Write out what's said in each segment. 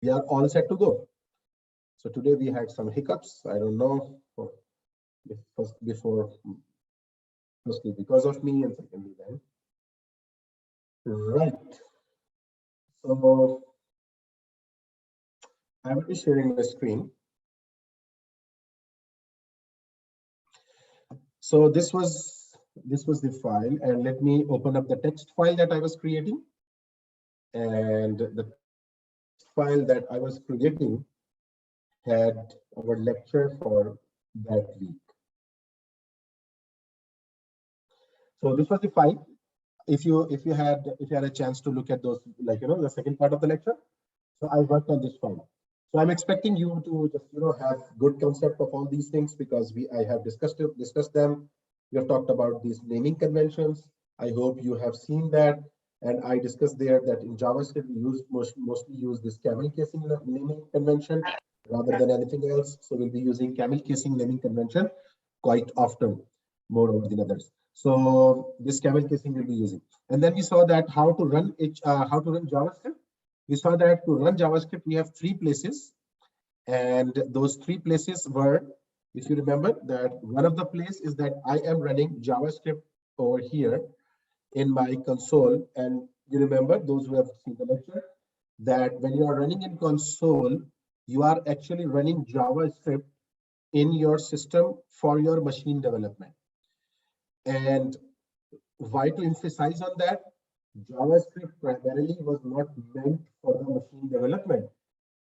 We are all set to go. So today we had some hiccups. I don't know. Before, firstly because of me, and secondly then. Right. So I will be sharing my screen. So this was the file, and let me open up the text file that I was creating. And the text file that I was creating had our lecture for that week. So this was the file. If you had a chance to look at those, like the second part of the lecture. So I worked on this file. So I'm expecting you to just have good concept of all these things, because I have discussed them. We have talked about these naming conventions. I hope you have seen that. And I discussed there that in JavaScript we mostly use this camel casing naming convention rather than anything else. So we'll be using camel casing naming convention quite often, more over than others. So this camel casing we'll be using. And then we saw that how to run JavaScript. We saw that to run JavaScript, we have three places. And those three places were, if you remember, that one of the place is that I am running JavaScript over here in my console. And you remember, those who have seen the lecture, that when you are running in console, you are actually running JavaScript in your system for your machine development. And why to emphasize on that? JavaScript primarily was not meant for the machine development.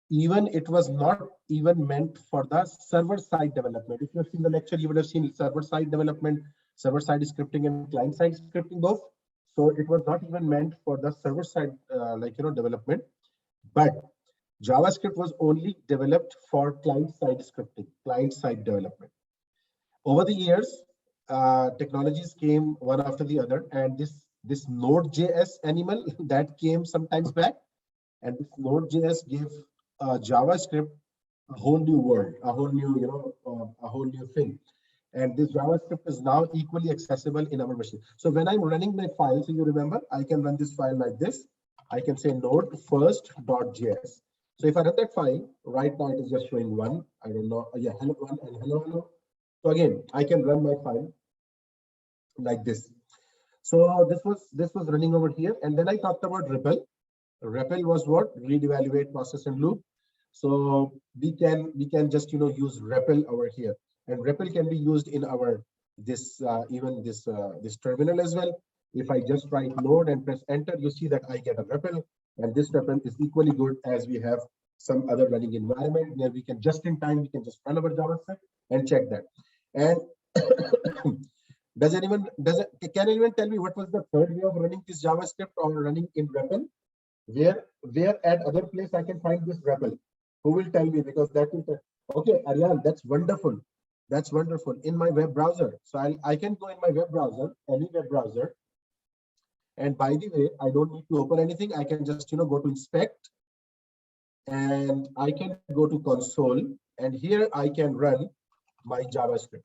Even it was not even meant for the server-side development. If you have seen the lecture, you would have seen server-side development, server-side scripting, and client-side scripting both. So it was not even meant for the server-side, development. But JavaScript was only developed for client-side scripting, client-side development. Over the years, technologies came one after the other, and this Node.js animal that came sometimes back, and this Node.js gave JavaScript a whole new world, a whole new, a whole new thing. And this JavaScript is now equally accessible in our machine. So when I'm running my file, so you remember, I can run this file like this. I can say node first.js. So if I run that file, right now it is just showing one. I don't know. Yeah, hello one and hello. So again, I can run my file like this. So this was running over here, and then I talked about REPL. REPL was what? Read, evaluate, process, and loop. So we can just use REPL over here, and REPL can be used in our even this terminal as well. If I just write node and press enter, you see that I get a REPL, and this REPL is equally good as we have some other running environment where we can just in time we can just run our JavaScript and check that. And can anyone tell me what was the third way of running this JavaScript or running in REPL? Where at other place I can find this REPL? Who will tell me? Because that will okay, Aryan, that's wonderful. That's wonderful. In my web browser. So I can go in my web browser, any web browser. And by the way, I don't need to open anything. I can just go to inspect, and I can go to console, and here I can run my JavaScript.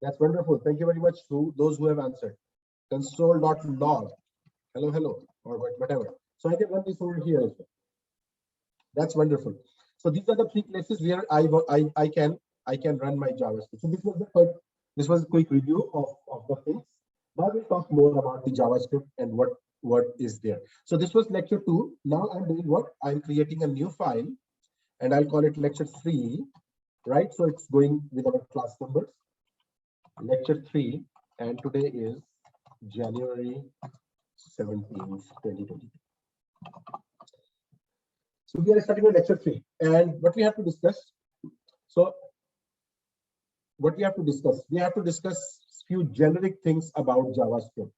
That's wonderful. Thank you very much to those who have answered. Console.log. Hello, or whatever. So I can run this over here as well. That's wonderful. So these are the three places where I can run my JavaScript. So this was a quick review of the things. Now we'll talk more about the JavaScript and what is there. So this was lecture 2. Now I'm doing what? I'm creating a new file, and I'll call it lecture 3, right? So it's going with our class numbers. Lecture 3, and today is January 17th, 2020. So we are starting with lecture 3, and what we have to discuss. So what we have to discuss few generic things about JavaScript.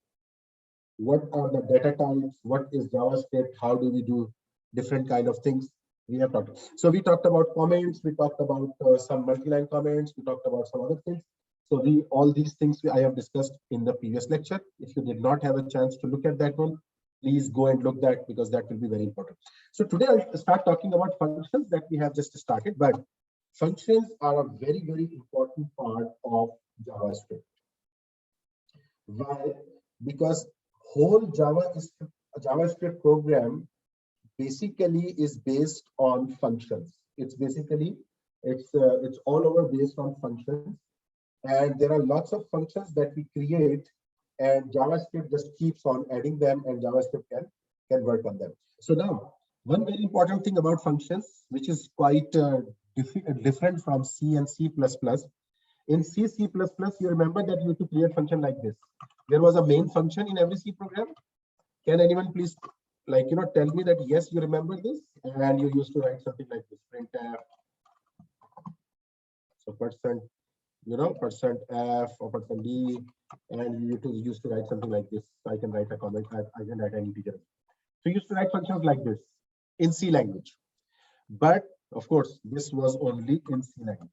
What are the data types? What is JavaScript? How do we do different kind of things? We have talked. So we talked about comments. We talked about some multi-line comments. We talked about some other things. So all these things I have discussed in the previous lecture. If you did not have a chance to look at that one, please go and look that, because that will be very important. So today I'll start talking about functions that we have just started, but functions are a very, very important part of JavaScript. Why? Because whole JavaScript program basically is based on functions. It's basically, it's all over based on functions. And there are lots of functions that we create, and JavaScript just keeps on adding them, and JavaScript can work on them. So now, one very important thing about functions, which is quite different from C and C++. In C, C++, you remember that you have to create function like this. There was a main function in every C program. Can anyone please, like, tell me that yes, you remember this, and you used to write something like this, printf. So %, %f or %d, and you used to write something like this. I can write a comment. I can write an integer. So you used to write functions like this in C language. But of course, this was only in C language.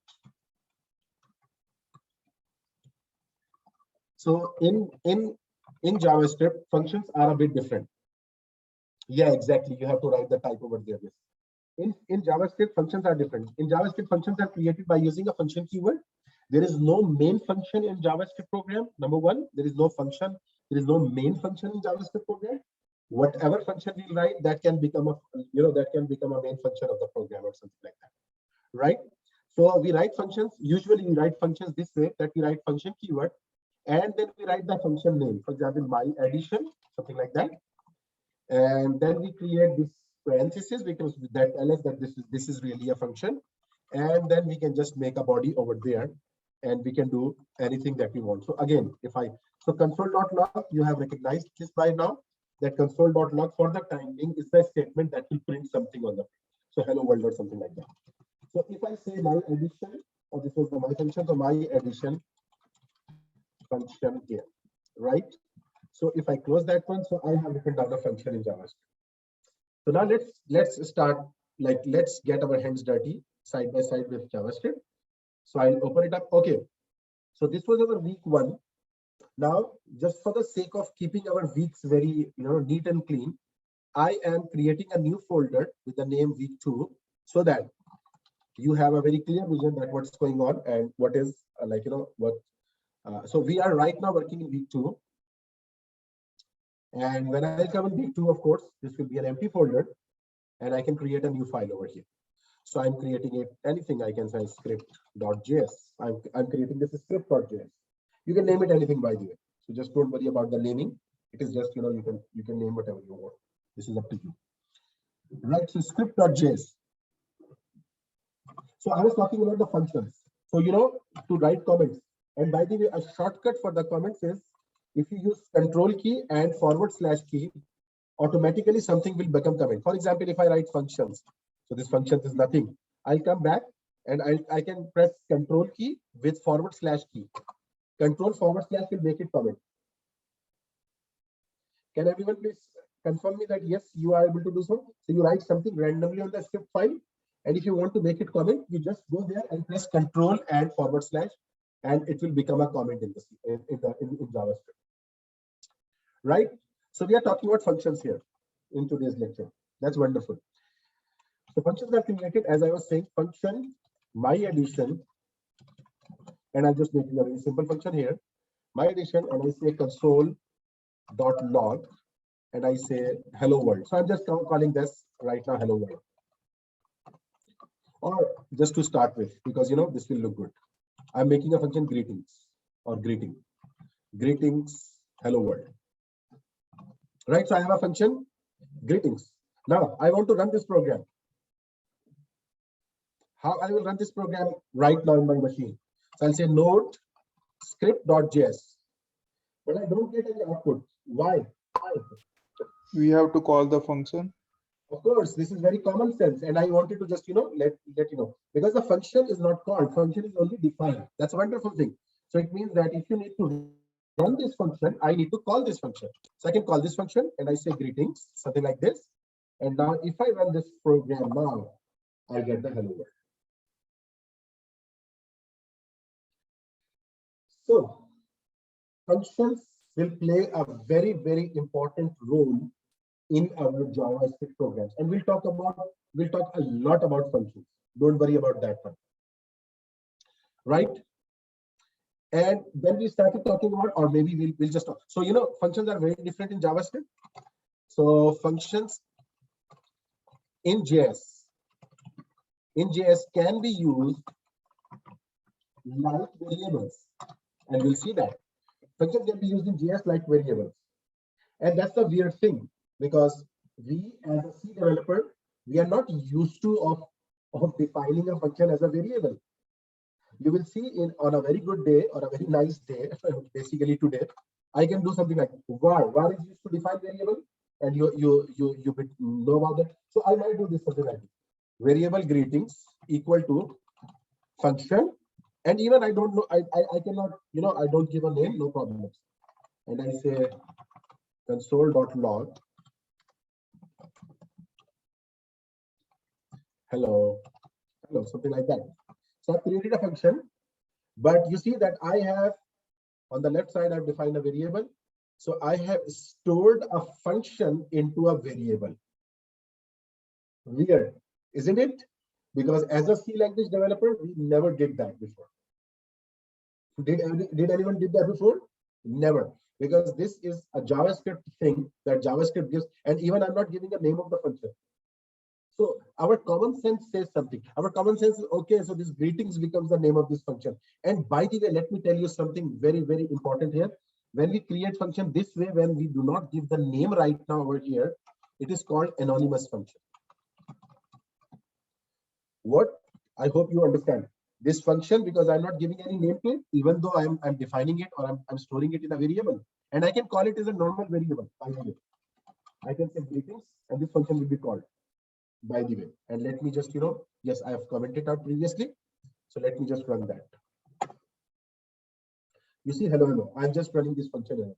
So in JavaScript, functions are a bit different. Yeah, exactly. You have to write the type over there. Yes. In JavaScript, functions are different. In JavaScript, functions are created by using a function keyword. There is no main function in JavaScript program. Number one, there is no function. There is no main function in JavaScript program. Whatever function we write, that can become a main function of the program or something like that, right? So we write functions. Usually, we write functions this way: that we write function keyword, and then we write the function name. For example, my addition, something like that, and then we create this parenthesis because that tells us that this is really a function, and then we can just make a body over there, and we can do anything that we want. So again, so console.log, you have recognized this by now, that console.log for the time being is the statement that will print something on the page. So hello world or something like that. So if I say my addition, or this was the my function, so my addition function here, right? So if I close that one, so I have written down a function in JavaScript. So now let's start, let's get our hands dirty side by side with JavaScript. So I'll open it up. Okay. So this was our week 1. Now, just for the sake of keeping our weeks very neat and clean, I am creating a new folder with the name week 2, so that you have a very clear vision that what's going on and what is so we are right now working in week 2. And when I come in week 2, of course, this will be an empty folder, and I can create a new file over here. So I'm creating anything. I can say script.js. I'm creating this script.js. You can name it anything, by the way. So just don't worry about the naming. It is just, you can name whatever you want. This is up to you. Right, so script.js. So I was talking about the functions. So, to write comments. And by the way, a shortcut for the comments is, if you use control key and / key, automatically something will become comment. For example, if I write functions, so this function is nothing. I'll come back and I can press control key with / key. Control / will make it comment. Can everyone please confirm me that yes, you are able to do so? So you write something randomly on the script file, and if you want to make it comment, you just go there and press control and /, and it will become a comment in JavaScript. Right? So we are talking about functions here in today's lecture. That's wonderful. So functions are created, as I was saying, function my addition, and I'm just making a very simple function here, my addition, and I say console.log, and I say hello world. So I'm just calling this right now hello world. Or just to start with, because this will look good, I'm making a function greetings or greetings hello world. Right, so I have a function greetings. Now I want to run this program. How I will run this program right now in my machine? So I'll say node script.js, but I don't get any output. Why? We have to call the function. Of course, this is very common sense, and I wanted to just let you know, because the function is not called, function is only defined. That's a wonderful thing. So it means that if you need to run this function, I need to call this function. So I can call this function and I say greetings, something like this. And now if I run this program now, I get the hello world. So functions will play a very, very important role in our JavaScript programs, and we'll talk a lot about functions. Don't worry about that one. Right? And then we started talking about, or maybe we'll just talk. So functions are very different in JavaScript. So functions in JS can be used like variables, and we'll see that functions can be used in JS like variables. And that's the weird thing, because we as a C developer, we are not used to of defining a function as a variable. You will see on a very good day or a very nice day, basically today, I can do something like var. Var is used to define variable, and you know about that. So I might do this something like this. Variable greetings equal to function, and even I don't know, I cannot, I don't give a name, no problems. And I say console.log hello, something like that. So I've created a function, but you see that I have on the left side, I've defined a variable. So I have stored a function into a variable. Weird, isn't it? Because as a C language developer, we never did that before. Did anyone did that before? Never. Because this is a JavaScript thing that JavaScript gives, and even I'm not giving a name of the function. So our common sense says something. Our common sense is, okay, so this greetings becomes the name of this function. And by the way, let me tell you something very, very important here. When we create function this way, when we do not give the name right now over here, it is called anonymous function. What? I hope you understand. This function, because I'm not giving any name to it, even though I'm defining it or I'm storing it in a variable. And I can call it as a normal variable, by the way. I can say greetings, and this function will be called, by the way. And let me just, yes, I have commented out previously. So let me just run that. You see, hello. I'm just running this function here.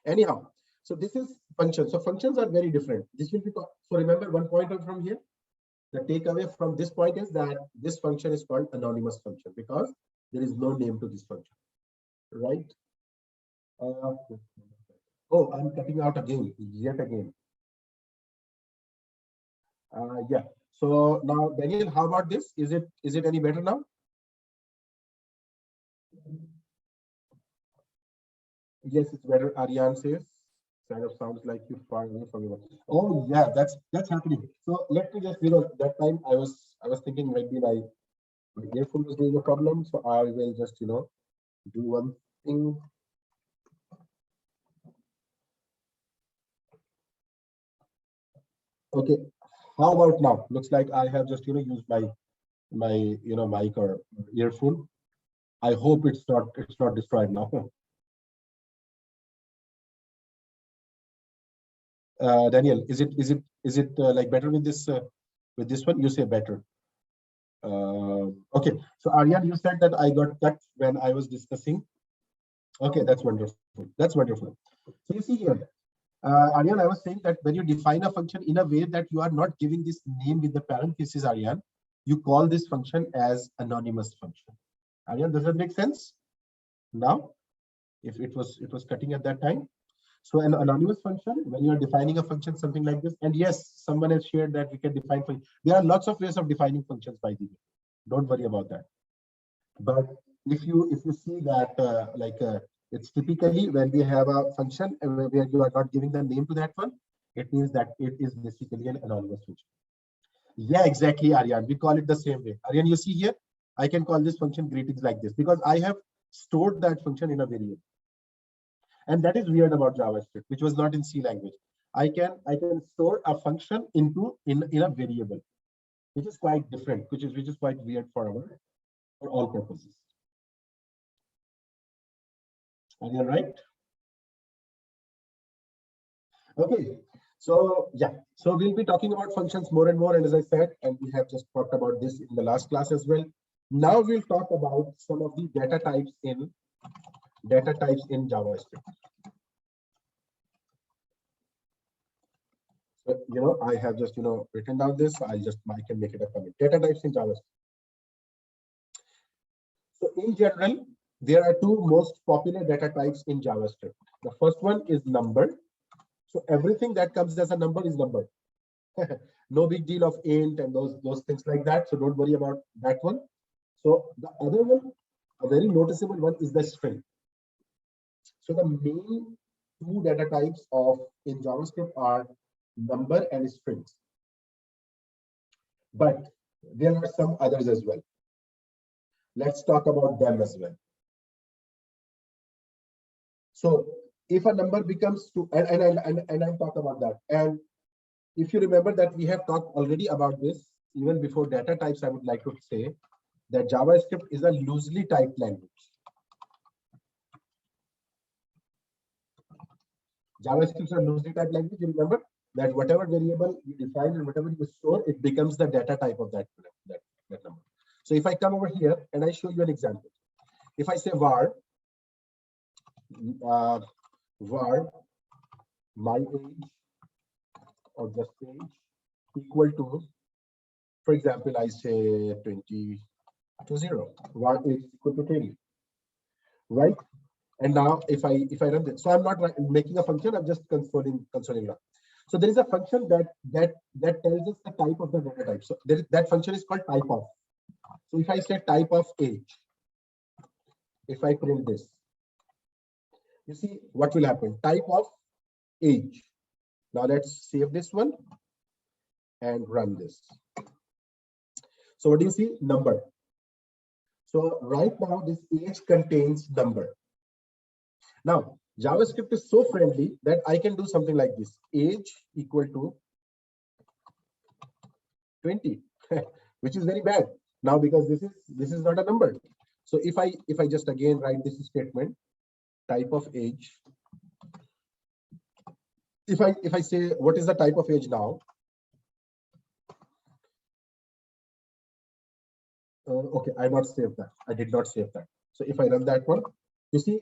Anyhow, so this is function. So functions are very different. This will be, so remember one pointer from here. The takeaway from this point is that this function is called anonymous function because there is no name to this function, right? Oh, I'm cutting out again, yet again. Yeah. So now, Daniel, how about this? Is it any better now? Yes, it's better. Aryan says, kind of sounds like you far away from your. Oh yeah, that's happening. So let me just, that time I was thinking maybe my earphone was doing a problem, so I will just do one thing. Okay, how about now? Looks like I have just used my mic or earphone. I hope it's not destroyed now. Daniel, is it like better with this one? You say better. Okay, so Aryan, you said that I got cut when I was discussing. Okay, that's wonderful. That's wonderful. So you see here, Aryan, I was saying that when you define a function in a way that you are not giving this name with the parenthesis, Aryan, you call this function as anonymous function. Aryan, does that make sense? Now, if it was cutting at that time. So an anonymous function, when you are defining a function, something like this, and yes, someone has shared that we can define function. There are lots of ways of defining functions, by the way. Don't worry about that. But if you see that it's typically when we have a function where you are not giving the name to that one, it means that it is basically an anonymous function. Yeah, exactly, Aryan. We call it the same way. Aryan, you see here, I can call this function greetings like this because I have stored that function in a variable. And that is weird about JavaScript, which was not in C language. I can store a function in a variable, which is quite different, which is quite weird for all purposes. Are you right? Okay. So yeah, so we'll be talking about functions more and more, and as I said, and we have just talked about this in the last class as well. Now we'll talk about some of the data types in JavaScript. So, I have just, written down this. I can make it a comment. Data types in JavaScript. So in general, there are two most popular data types in JavaScript. The first one is number. So everything that comes as a number is number. No big deal of int and those things like that. So don't worry about that one. So the other one, a very noticeable one, is the string. So the main two data types in JavaScript are number and strings. but there are some others as well. Let's talk about them as well. So if a number becomes two, and I'll talk about that. And if you remember that we have talked already about this, even before data types, I would like to say that JavaScript is a loosely typed language. JavaScript is a loosely typed language. You remember that whatever variable you define and whatever you store, it becomes the data type of that number. So if I come over here and I show you an example, if I say var my age or just age equal to, for example, I say 20 to 0, var age equal to 20, right? And now if I run this, so I'm not making a function, I'm just consoling now. So there is a function that tells us the type of the data type. So that function is called type of. So if I say type of age, if I print this, you see what will happen? Type of age. Now let's save this one and run this. So what do you see? Number. So right now this age contains number. Now JavaScript is so friendly that I can do something like this: age equal to 20, which is very bad now because this is not a number. So if I just again write this statement, type of age. If I say what is the type of age now? Okay, I not saved that. I did not save that. So if I run that one, you see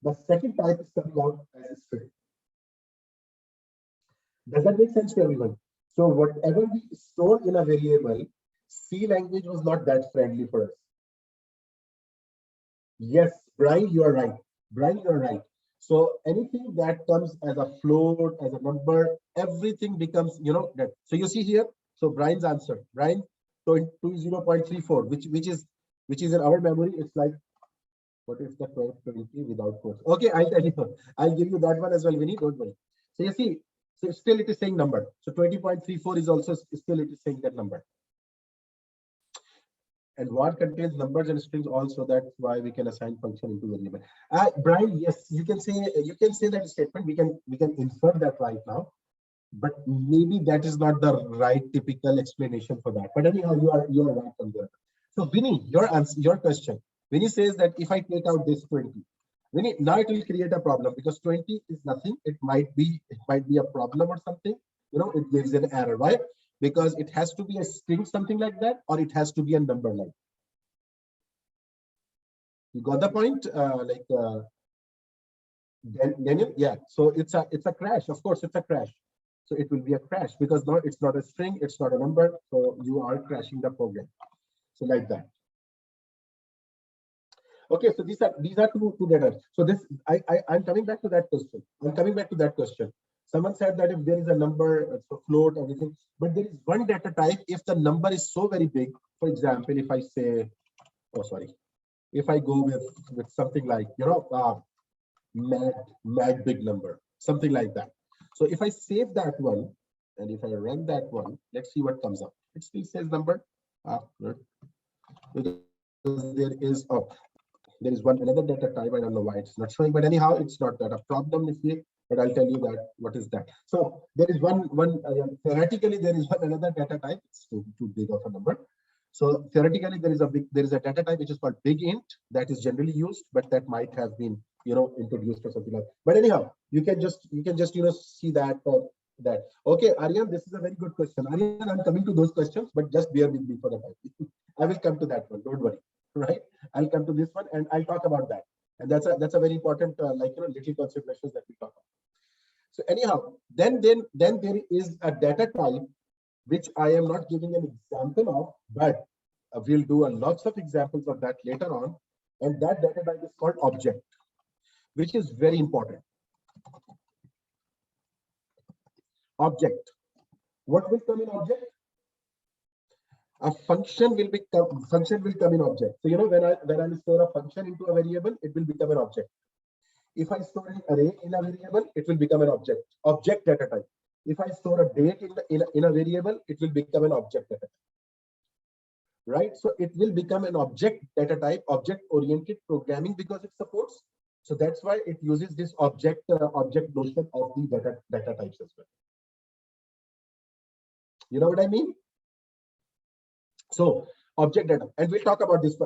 the second type is coming out as a string. Does that make sense to everyone? So whatever we store in a variable, C language was not that friendly for us. Yes, Brian, you are right. Brian, you are right. So anything that comes as a float, as a number, everything becomes, that. So you see here. So Brian's answer, Brian, 20.34, which is in our memory. It's like, what is the 20 without quotes? Okay, I'll tell you. I'll give you that one as well, Vinny. Don't worry. So you see, so still it is saying number. So 20.34 is also still it is saying that number. And var contains numbers and strings also. That's why we can assign function into variable. Brian, yes, you can say that statement. We can infer that right now, but maybe that is not the right typical explanation for that. But anyhow, you are right on there. So Vinny, your question. Vinny says that if I take out this 20, Vinny, now it will create a problem because 20 is nothing. It might be a problem or something. It gives an error. Why? Because it has to be a string, something like that, or it has to be a number like. You got the point? Daniel, yeah. So it's a crash. Of course, it's a crash. So it will be a crash because now it's not a string, it's not a number. So you are crashing the program. So like that. Okay, so these are two data. So I'm coming back to that question. Someone said that if there is a number, so float, everything, but there is one data type. If the number is so very big, for example, if I say, if I go with something like, mad big number, something like that. So if I save that one and if I run that one, let's see what comes up. It still says number. There is another data type. I don't know why it's not showing, but anyhow, it's not that a problem with me. But I'll tell you that what is that. So there is one theoretically there is another data type. It's too big of a number. So theoretically there is a data type which is called big int that is generally used, but that might have been introduced or something like that. But anyhow, you can just see that. Okay, Aryan, this is a very good question. Aryan, I'm coming to those questions, but just bear with me for the time. I will come to that one. Don't worry. Right, I'll come to this one and I'll talk about that, and that's a very important little considerations that we talk about. So anyhow, then there is a data type which I am not giving an example of, but we'll do lots of examples of that later on, and that data type is called object, which is very important. Object. What will come in object? A function will come in object. So when I store a function into a variable, it will become an object. If I store an array in a variable, it will become an object data type. If I store a date in a variable, it will become an object data type. right? So it will become an object data type, object-oriented programming, because it supports. So that's why it uses this object notion of the data types as well. You know what I mean? So object data, and we'll talk about this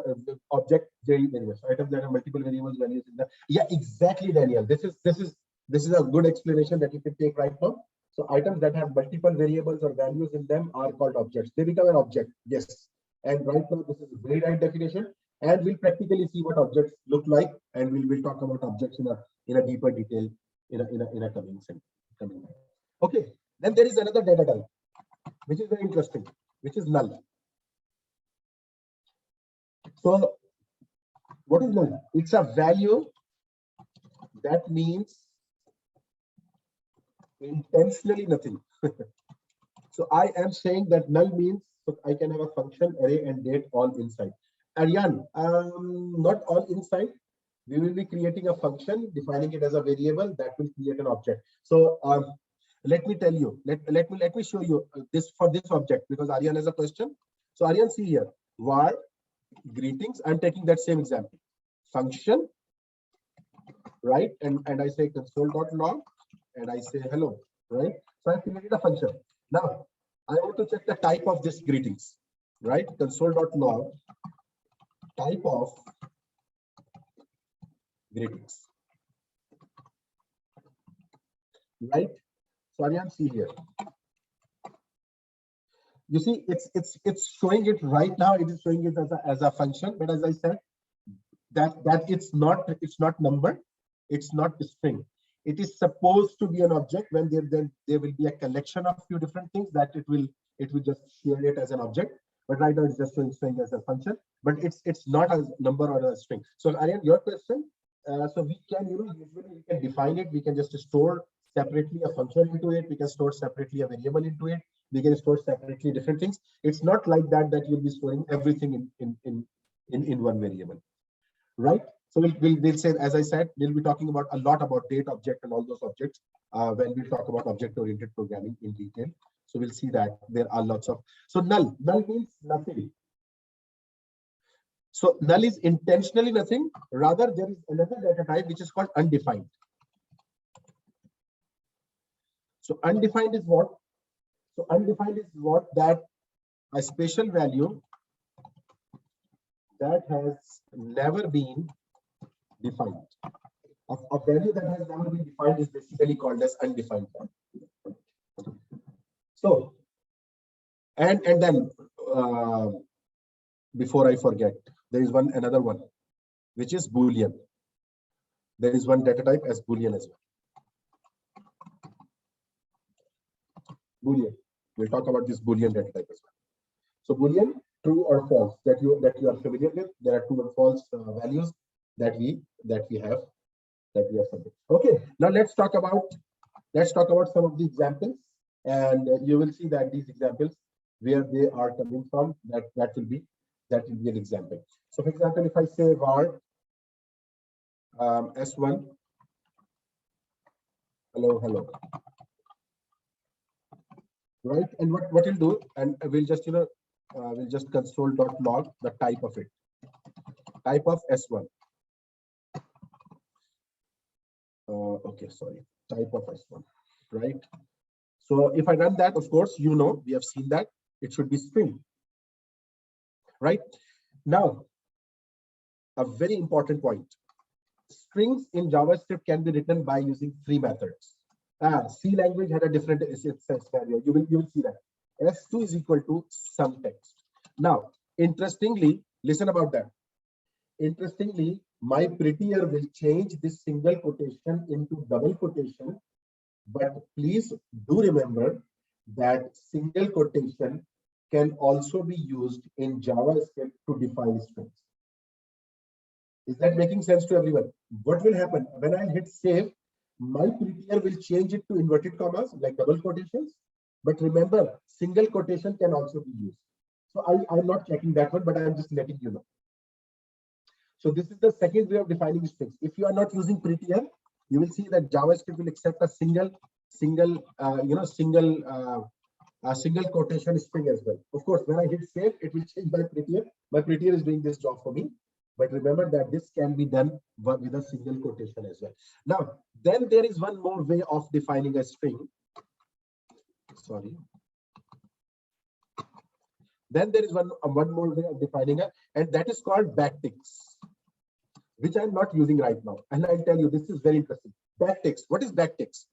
object variables, items that have multiple variables, values in the. Yeah, exactly, Daniel. This is a good explanation that you can take right now. So items that have multiple variables or values in them are called objects. They become an object. Yes. And right now this is a very right definition. And we'll practically see what objects look like, and we'll talk about objects in a deeper detail in a coming coming. Okay. Then there is another data type, which is very interesting, which is null. So what is null? It's a value that means intentionally nothing. So I am saying that null means, so I can have a function, array, and date all inside. Aryan, not all inside. We will be creating a function, defining it as a variable that will create an object. So let me tell you, let me show you this for this object, because Aryan has a question. So Aryan, see here, var greetings. I'm taking that same example. Function, right? And I say console.log, and I say hello, right? So I created a function. Now I want to check the type of this greetings, right? Console.log type of greetings, right? So Aryan, see here. You see, it's showing it right now. It is showing it as a function, but as I said, that it's not number, it's not string. It is supposed to be an object when there will be a collection of few different things that it will just share it as an object. But right now it's just showing string as a function, but it's not a number or a string. So Aryan, your question. So we can, usually we can define it. We can just store separately a function into it. We can store separately a variable into it. We can store separately different things. It's not like that you'll be storing everything in one variable, right? So we'll say, as I said, we'll be talking about a lot about date object and all those objects when we talk about object-oriented programming in detail. So we'll see that there are lots of. So null means nothing. So null is intentionally nothing. Rather, there is another data type which is called undefined. So undefined is what? So undefined is what? That a special value that has never been defined. A value that has never been defined is basically called as undefined value. So, and then before I forget, there is another one, which is Boolean. There is one data type as Boolean as well. Boolean. We'll talk about this Boolean data type as well. So Boolean, true or false, that you are familiar with. There are true and false values that we have submitted. Okay. Now let's talk about some of the examples, and you will see that these examples, where they are coming from, that will be an example. So for example, if I say var s1 hello, right? And what we'll do, and we'll just we'll just console.log the type of it, type of s1. Okay, sorry, type of s1, right? So if I run that, of course, we have seen that it should be string, right? Now, a very important point. Strings in JavaScript can be written by using 3 methods. C language had a different scenario. You will see that. S2 is equal to some text. Now, interestingly, listen about that. Interestingly, my prettier will change this single quotation into double quotation. But please do remember that single quotation can also be used in JavaScript to define strings. Is that making sense to everyone? What will happen when I hit save? My prettier will change it to inverted commas, like double quotations. But remember, single quotation can also be used. So I'm not checking that one, but I'm just letting you know. So this is the second way of defining strings. If you are not using prettier, you will see that JavaScript will accept a single a single quotation string as well. Of course, when I hit save, it will change my prettier. My prettier is doing this job for me. But remember that this can be done with a single quotation as well. Now, then there is one more way of defining a string. Sorry. Then there is one more way of defining it, and that is called backticks, which I'm not using right now. And I'll tell you, this is very interesting. Backticks. What is backticks?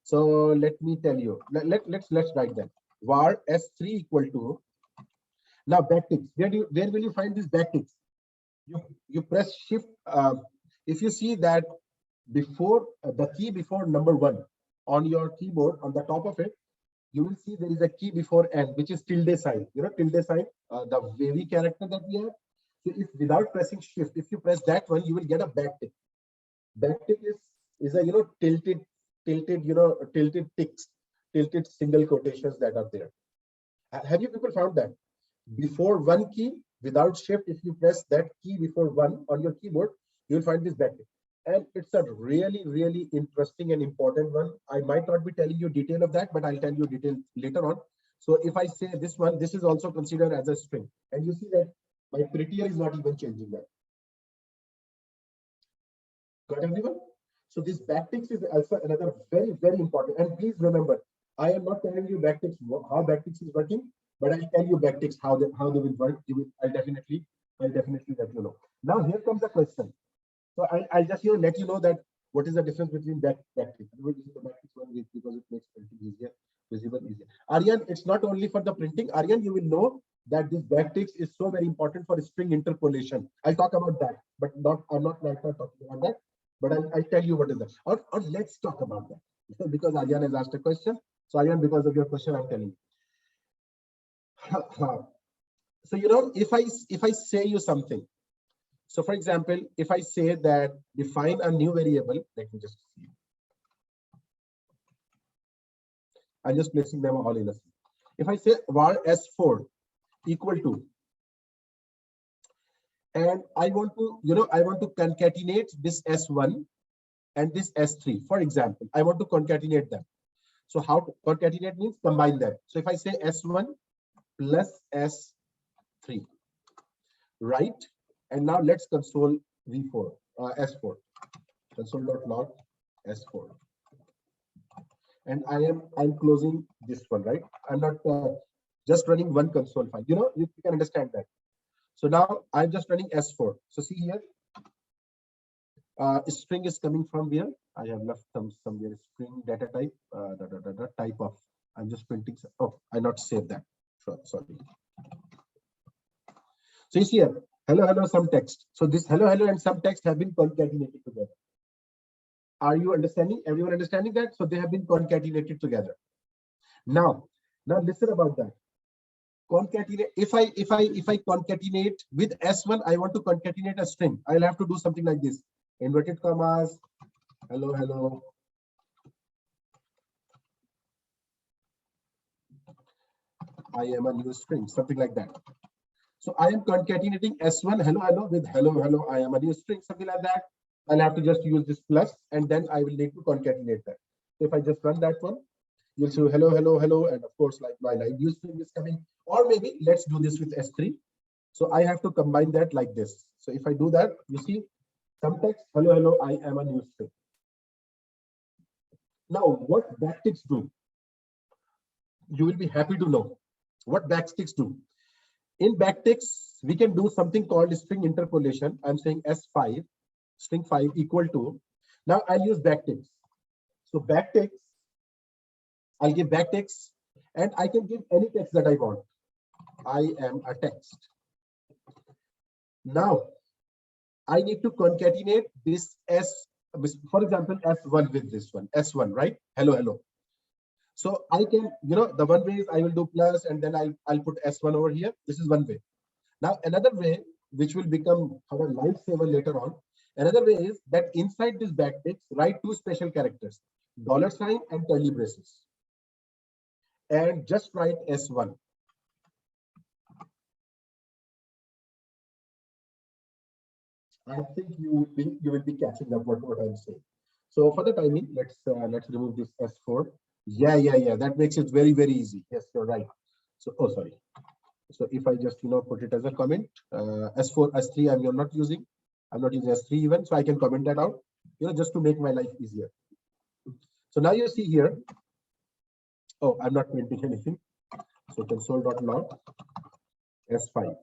So let me tell you. Let's write that. Var s3 equal to. Now backticks. Where will you find these backticks? You press shift. If you see that before the key before number 1 on your keyboard, on the top of it, you will see there is a key before n, which is tilde sign. You know, tilde sign, the wavy character that we have. So if without pressing shift, if you press that one, you will get a backtick. Backtick is a tilted ticks, tilted single quotations that are there. Have you people found that before one key without shift, if you press that key before 1 on your keyboard, you will find this backtick. And it's a really interesting and important one. I might not be telling you detail of that, but I'll tell you detail later on. So if I say this one, this is also considered as a string, and you see that my prettier is not even changing that. Got everyone? So this backticks is also another very important. And please remember, I am not telling you backticks how backticks is working, but I'll tell you backticks how they will work. I'll definitely let you know. Now here comes the question. So I'll just let you know that what is the difference between backticks. I'm going to use the backticks one because it makes printing easier, visible easier. Aryan, it's not only for the printing. Aryan, you will know that this backticks is so very important for string interpolation. I'll talk about that, but I'm not right now talking about that. But I'll tell you what is that. Or let's talk about that because Aryan has asked a question. So Aryan, because of your question, I'm telling you. So if I say you something. So for example, if I say that define a new variable, let me just see. I'm just placing them all in a C. If I say var s4 equal to, and I want to concatenate this s1 and this s3. For example, I want to concatenate them. So how to concatenate means combine them. So if I say s1 plus s3, right? And now let's console v4 s4 console.log s4, and I'm closing this one, right? I'm not just running one console file. You can understand that. So now I'm just running s4. So see here, string is coming from where I have left somewhere string data type type of. I'm just printing. Oh, I not saved that. Sorry. So you see here, hello some text. So this hello and some text have been concatenated together. Are you understanding? Everyone understanding that? So they have been concatenated together. Now listen about that. Concatenate. If I concatenate with s1, I want to concatenate a string. I'll have to do something like this: inverted commas, hello. I am a new string, something like that. So I am concatenating s1 hello with hello I am a new string, something like that. I'll have to just use this plus, and then I will need to concatenate that. So if I just run that one, you'll see hello, and of course, like my new string is coming. Or maybe let's do this with s3. So I have to combine that like this. So if I do that, you see some text hello I am a new string. Now what backticks do? You will be happy to know what backticks do. In backticks, we can do something called string interpolation. I'm saying s5 string 5 equal to. Now I'll use backticks. So backticks, I'll give backticks, and I can give any text that I want. I am a text. Now I need to concatenate this for example, s1 with this one, s1, right? Hello. So I can, the one way is I will do plus, and then I'll put s1 over here. This is one way. Now another way, which will become our lifesaver later on, another way is that inside this backticks, write two special characters, $sign and curly braces, and just write s1. I think you will be catching up what I'm saying. So for the timing, let's remove this s4. Yeah. That makes it very, very easy. Yes, you're right. So, oh, sorry. So if I just, put it as a comment, S4, S3, I'm not using S3 even, so I can comment that out, just to make my life easier. So now you see here, oh, I'm not printing anything. So console.log S5.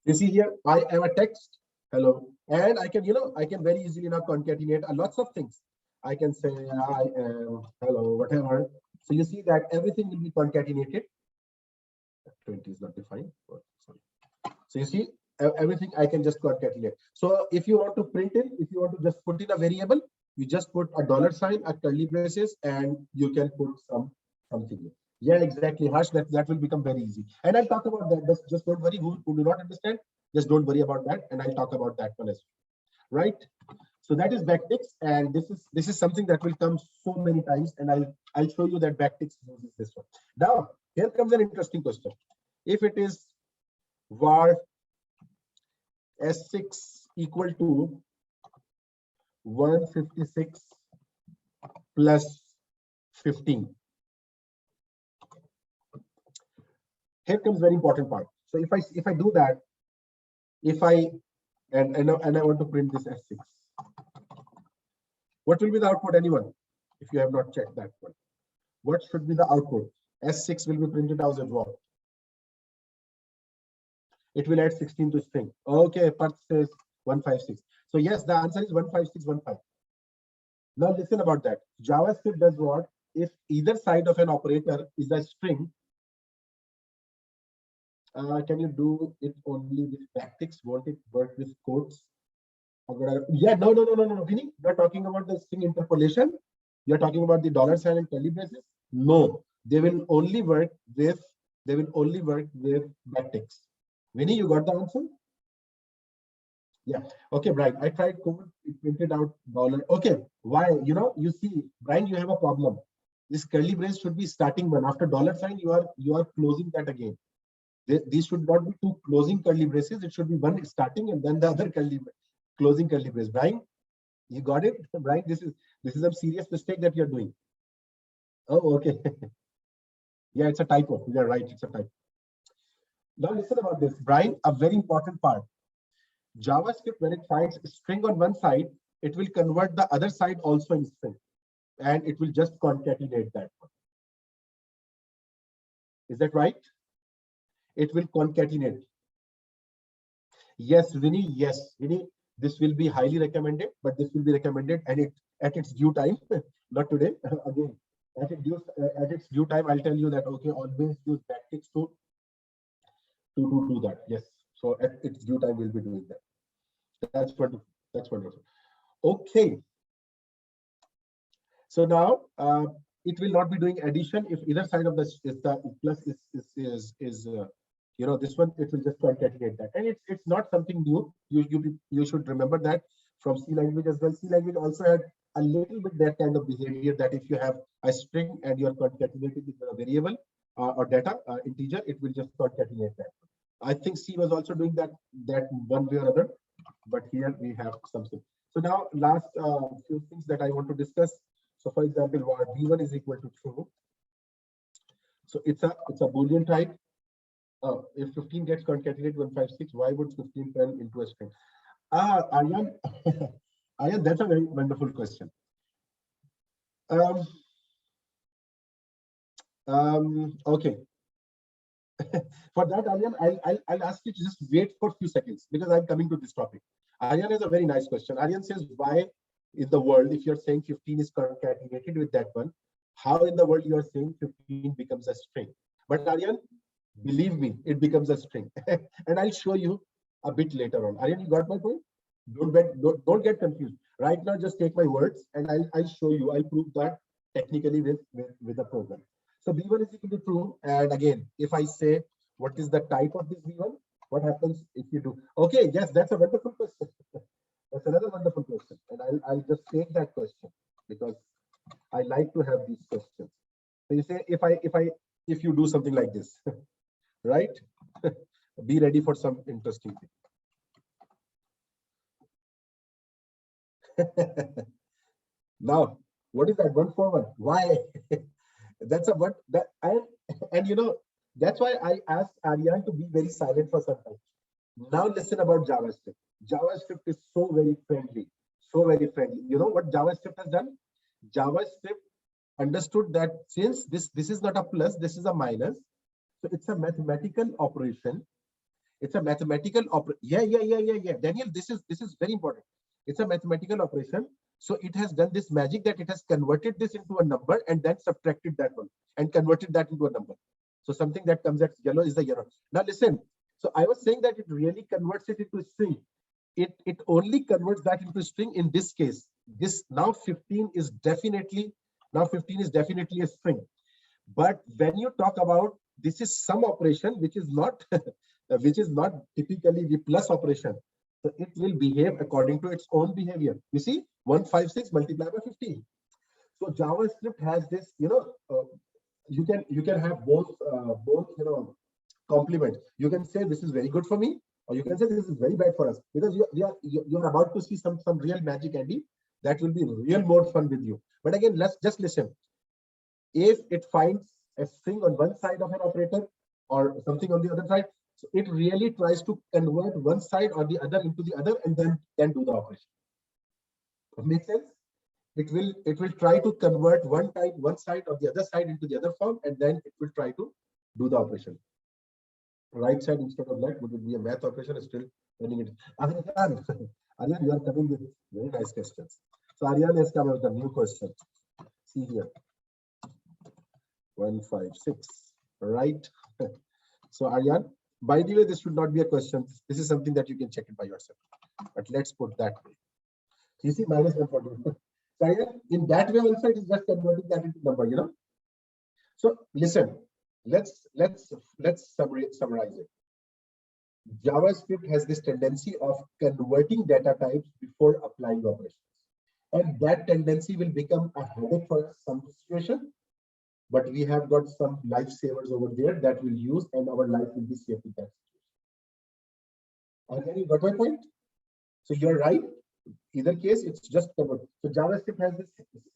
You see here, I am a text, hello, and I can, I can very easily now concatenate lots of things. I can say I am, hello, whatever. So you see that everything will be concatenated. 20 is not defined. Oh, sorry. So you see, everything I can just concatenate. So if you want to print it, if you want to just put in a variable, you just put a $sign, a curly braces, and you can put something. Yeah, exactly, Harsh. That will become very easy. And I'll talk about that. Just don't worry. Who do not understand, just don't worry about that. And I'll talk about that one as well. Right. So that is backticks, and this is something that will come so many times, and I'll show you that backticks uses this one. Now here comes an interesting question. If it is var S6 equal to 156 plus 15. Here comes very important part. So if I do that, if I and I want to print this S6, what will be the output, anyone? If you have not checked that one, what should be the output? S6 will be printed out as what? It will add 16 to string. Okay, Parth says 156. So yes, the answer is 15615. Now listen about that. JavaScript does what? If either side of an operator is a string, can you do it only with backticks? Won't it work with quotes? Yeah, no. Vinny, you're talking about the string interpolation. You're talking about the $sign and curly braces. No, they will only work with backticks. Vinny, you got the answer? Yeah. Okay, Brian. I tried code. It printed out dollar. Okay. Why? You see, Brian, you have a problem. This curly brace should be starting one. After $sign, you are closing that again. These should not be two closing curly braces. It should be one starting and then the other closing curly brace. Brian, you got it? Brian, this is a serious mistake that you're doing. Oh, okay. Yeah, it's a typo. You're right. It's a typo. Now listen about this, Brian. A very important part. JavaScript, when it finds a string on one side, it will convert the other side also in string, and it will just concatenate that one. Is that right? It will concatenate. Yes, Vinny. Yes, Vinny. This will be highly recommended, but this will be recommended and at its due time, not today. Again, at its due time, I'll tell you that okay, always use backticks to do that. Yes. So at its due time, we'll be doing that. That's wonderful. That's wonderful. Okay. So now it will not be doing addition if either side of this is the plus is this one. It will just concatenate that, and it's not something new. You should remember that from C language as well. C language also had a little bit that kind of behavior that if you have a string and you are concatenating with a variable or data integer, it will just concatenate that. I think C was also doing that one way or other, but here we have something. So now last few things that I want to discuss. So for example, var b1 is equal to true. So it's a Boolean type. If 15 gets concatenated 156, why would 15 turn into a string? Aryan, Aryan, that's a very wonderful question. Okay. For that, Aryan, I'll ask you to just wait for a few seconds because I'm coming to this topic. Aryan has a very nice question. Aryan says, why in the world, if you're saying 15 is concatenated with that one, how in the world you are saying 15 becomes a string? But Aryan, believe me, it becomes a string. And I'll show you a bit later on. Aryan, you got my point? Don't get confused. Right now, just take my words and I'll show you. I'll prove that technically with the program. So B1 is equal to true. And again, if I say, what is the type of this B1? What happens if you do? Okay, yes, that's a wonderful question. That's another wonderful question. And I'll just take that question because I like to have these questions. So you say, if you do something like this, right? Be ready for some interesting thing. Now, what is that 141? Why? That's a what that and you know that's why I asked Aryan to be very silent for some time. Now listen about JavaScript. JavaScript is so very friendly, so very friendly. You know what JavaScript has done? JavaScript understood that since this is not a plus, this is a minus, so it's a mathematical operation. It's a mathematical operation. Yeah. Daniel, this is very important. It's a mathematical operation. So it has done this magic that it has converted this into a number and then subtracted that one and converted that into a number. So something that comes as yellow is the yellow. Now listen. So I was saying that it really converts it into a string. It only converts that into a string in this case. This now 15 is definitely a string. But when you talk about this is some operation which is not which is not typically the plus operation. So it will behave according to its own behavior. You see, 156 multiplied by 15. So JavaScript has this, you can have both compliments. You can say this is very good for me, or you can say this is very bad for us, because you're about to see some real magic, Andy. That will be real more fun with you. But again, let's just listen. If it finds a string on one side of an operator or something on the other side, so it really tries to convert one side or the other into the other and then do the operation. Makes sense? It will try to convert one side or the other side into the other form, and then it will try to do the operation. Right side instead of left would be a math operation. Still running it. Aryan, you are coming with very nice questions. So Aryan has come with a new question. See here. 156. Right. So Aryan, by the way, this should not be a question. This is something that you can check it by yourself. But let's put that way. You see, minus 141. So Aryan, in that way also it is just converting that into number, you know. So listen, let's summarize it. JavaScript has this tendency of converting data types before applying operations. And that tendency will become a headache for some situation. But we have got some lifesavers over there that we'll use, and our life will be safe with that situation. Okay, you got my point? So you're right. Either case, it's just convert. So JavaScript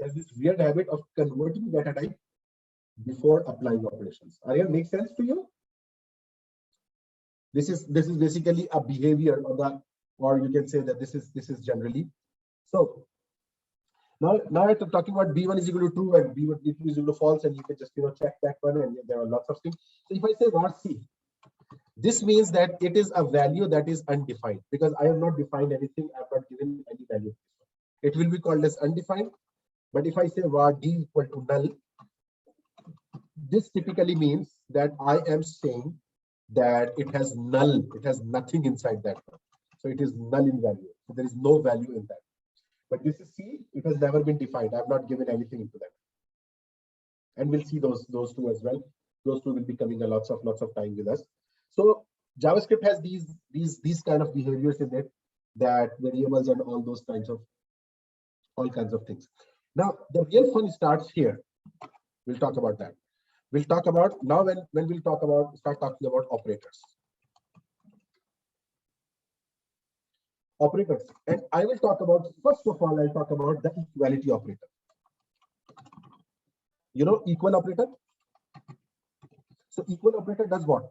has this weird habit of converting data type before applying operations. Aryan, make sense to you? This is basically a behavior of the, or you can say that this is generally. So now after talking about B1 is equal to true and B2 is equal to false, and you can just check that one, and there are lots of things. So if I say var C, this means that it is a value that is undefined, because I have not defined anything. I have not given any value. It will be called as undefined. But if I say var D equal to null, this typically means that I am saying that it has null, it has nothing inside that one. So it is null in value. So there is no value in that. But this is C, it has never been defined. I have not given anything into that. And we'll see those two as well. Those two will be coming a lots of time with us. So JavaScript has these kind of behaviors in it, that variables and all kinds of things. Now the real fun starts here. We'll talk about that. We'll talk about now when we'll start talking about operators. Operators, and I will talk about, first of all, I'll talk about the equality operator. You know, equal operator. So equal operator does what?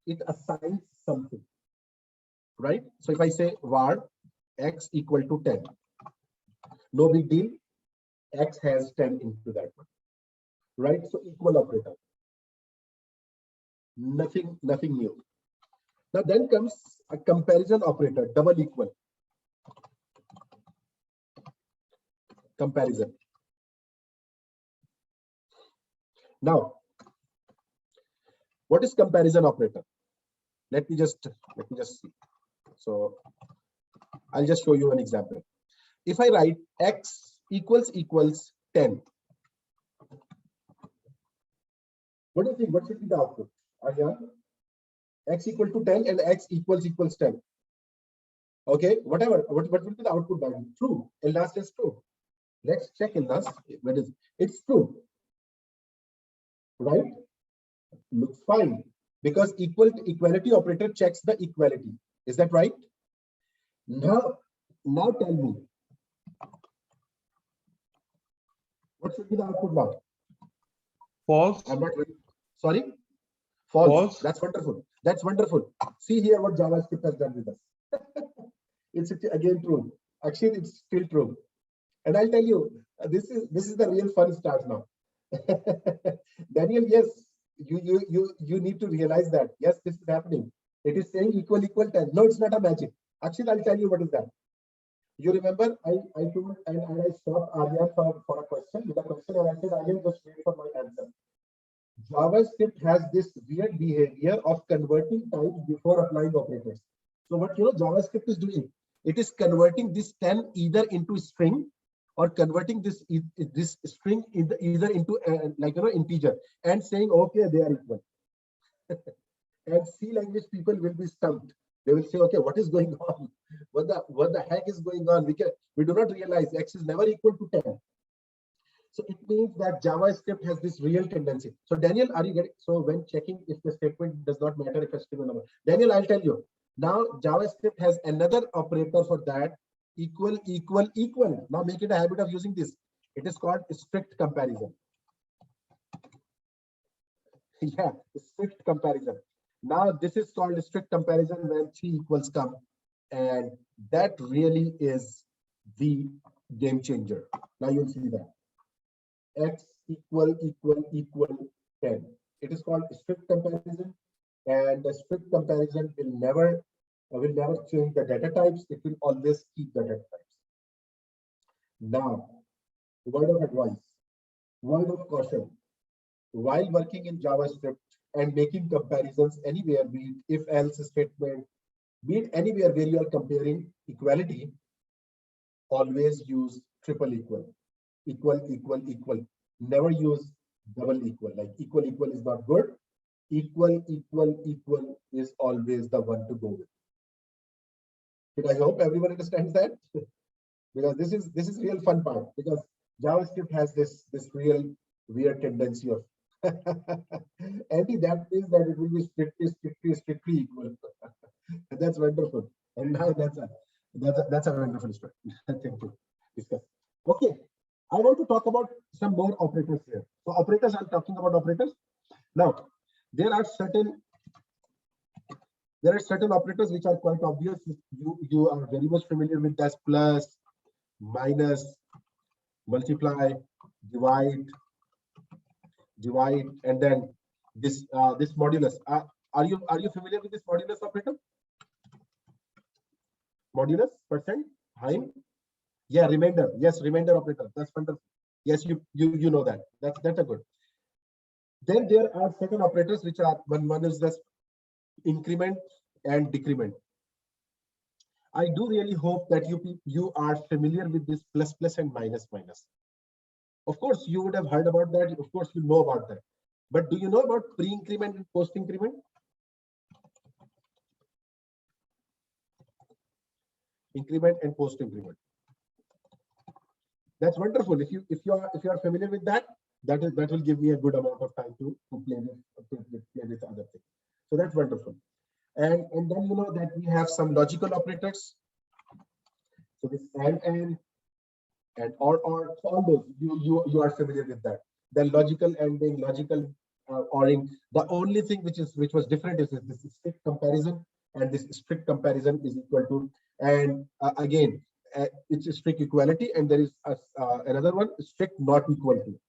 It assigns something, right? So if I say var x equal to 10, no big deal. X has 10 into that one, right? So equal operator. Nothing new. Now then comes a comparison operator, double equal. Comparison. Now, what is comparison operator? Let me just see. So I'll just show you an example. If I write x equals 10, what do you think? What should be the output? X equal to 10 and x equals 10. Okay, whatever. What will be the output value? True. Elnas is true. Let's check Elnas. What is it's true, right? Looks fine, because equality operator checks the equality. Is that right? Now tell me, What should be the output now? False. I'm not ready. Sorry? False. False. That's wonderful. That's wonderful. See here what JavaScript has done with us. It's again true. Actually, it's still true. And I'll tell you, this is the real fun start now. Daniel, yes, you need to realize that. Yes, this is happening. It is saying equal 10. No, it's not a magic. Actually, I'll tell you what is that. You remember I told and I stopped Aryan for a question with a question and I said, Aryan, just wait for my answer. JavaScript has this weird behavior of converting types before applying operators. So what JavaScript is doing, it is converting this 10 either into string or converting this string either into integer and saying, okay, they are equal. And C language people will be stumped. They will say, okay, what is going on? What the heck is going on? We do not realize X is never equal to 10. So it means that JavaScript has this real tendency. So Daniel, are you getting? So when checking if the statement does not matter if a string or number. Daniel, I'll tell you. Now JavaScript has another operator for that, equal. Now make it a habit of using this. It is called strict comparison. Yeah, strict comparison. Now this is called strict comparison when 3 equals come, and that really is the game changer. Now you'll see that X equal 10. It is called strict comparison, and the strict comparison will never change the data types. It will always keep the data types. Now, word of advice, word of caution. While working in JavaScript and making comparisons anywhere, be it if-else statement, be it anywhere where you are comparing equality, always use triple equal. Equal. Never use double equal. Like equal is not good. Equal is always the one to go with. But I hope everyone understands that, because this is real fun part, because JavaScript has this real weird tendency of Andy, that means that it will be strictly equal. That's wonderful. And now that's a wonderful story. Thank you. Discuss. Okay, I want to talk about some more operators here. So operators, I'm talking about operators. Now, there are certain operators which are quite obvious. You are very much familiar with that: plus, minus, multiply, divide, and then this modulus. Are you familiar with this modulus operator? Modulus, percent, Heim? Yeah, remainder. Yes, remainder operator. That's wonderful. Yes, you know that. That's a good. Then there are certain operators which are one is this increment and decrement. I do really hope that you are familiar with this plus and minus. Of course, you would have heard about that. Of course, you know about that. But do you know about pre-increment and post-increment? Increment and post-increment. That's wonderful. If you are familiar with that, that will give me a good amount of time to play with other things. So that's wonderful. And then you know that we have some logical operators. So this and or all those you are familiar with that. The logical ending, logical oring. The only thing which was different is this strict comparison, and this strict comparison is equal to, and again it's a strict equality, and there is another one, strict not equal to.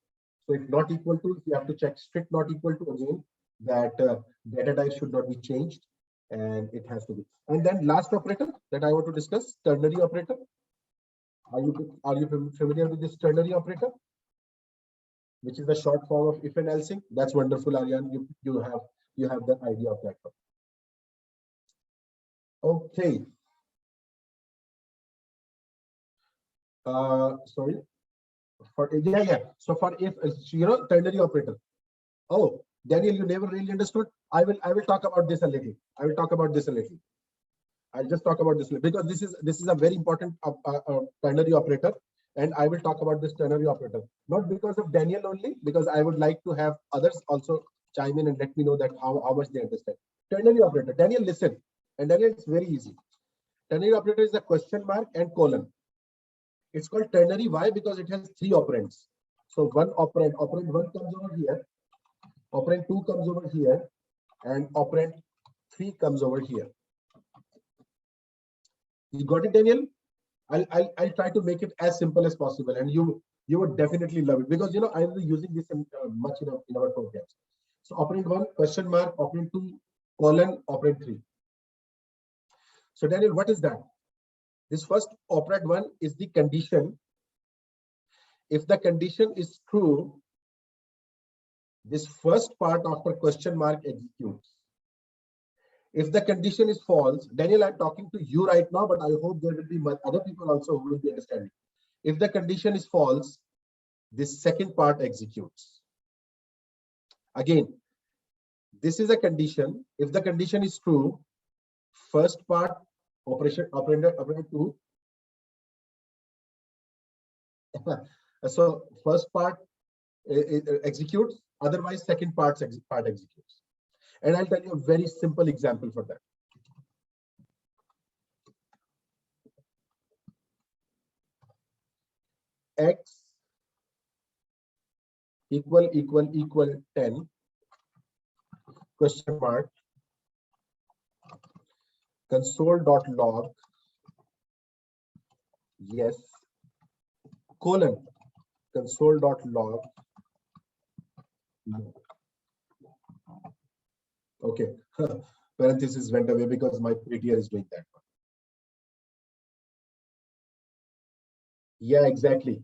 So if not equal to, you have to check strict not equal to again, that data type should not be changed, and it has to be. And then last operator that I want to discuss, ternary operator. Are you familiar with this ternary operator, which is the short form of if and else? That's wonderful, Aryan. You have the idea of that one. Okay. Sorry. So for if ternary operator. Oh, Daniel, you never really understood. I will talk about this a little. I'll just talk about this because this is a very important ternary operator, and I will talk about this ternary operator not because of Daniel only, because I would like to have others also chime in and let me know that how much they understand. Ternary operator, Daniel, listen, and Daniel, it's very easy. Ternary operator is a question mark and colon. It's called ternary. Why? Because it has 3 operands. So one operand 1 comes over here, operand 2 comes over here, and operand 3 comes over here. You got it, Daniel? I'll try to make it as simple as possible, and you would definitely love it, because I will be using this in, much in our programs. So operand 1 question mark, operand 2 colon, operand 3. So Daniel, what is that? This first operand 1 is the condition. If the condition is true, this first part after question mark executes. If the condition is false, Daniel, I'm talking to you right now, but I hope there will be other people also who will be understanding. If the condition is false, this second part executes. Again, this is a condition. If the condition is true, first part operand 2. So first part executes, otherwise second part executes. And I'll tell you a very simple example for that. X equal 10 question mark console.log yes colon console.log no. Okay, parenthesis went away because my prettier is doing that one. Yeah, exactly.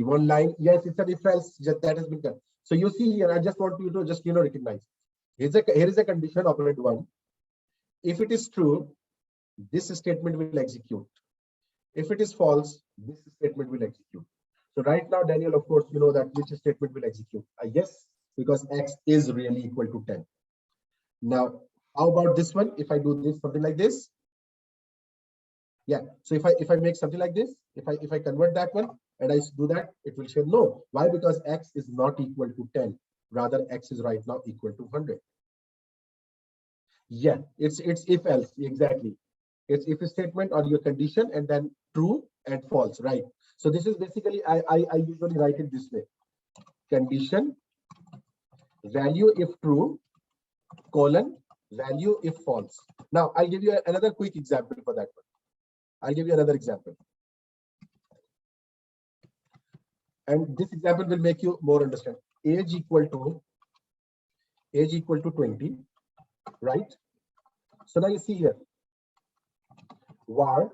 One line. Yes, it's an if else that has been done. So you see here, I just want you to just recognize. Here is a condition operand 1. If it is true, this statement will execute. If it is false, this statement will execute. So right now, Daniel, of course, you know that which statement will execute. Yes, because X is really equal to 10. Now, how about this one? If I do this, something like this. Yeah. So if I make something like this, if I convert that one and I do that, it will show no. Why? Because X is not equal to 10. Rather, X is right now equal to 100. Yeah, it's if else, exactly. It's if a statement or your condition and then true and false, right? So this is basically I usually write it this way: condition value if true colon value if false. Now I'll give you another quick example for that one. I'll give you another example, and this example will make you more understand. Age equal to 20, right? So now you see here, var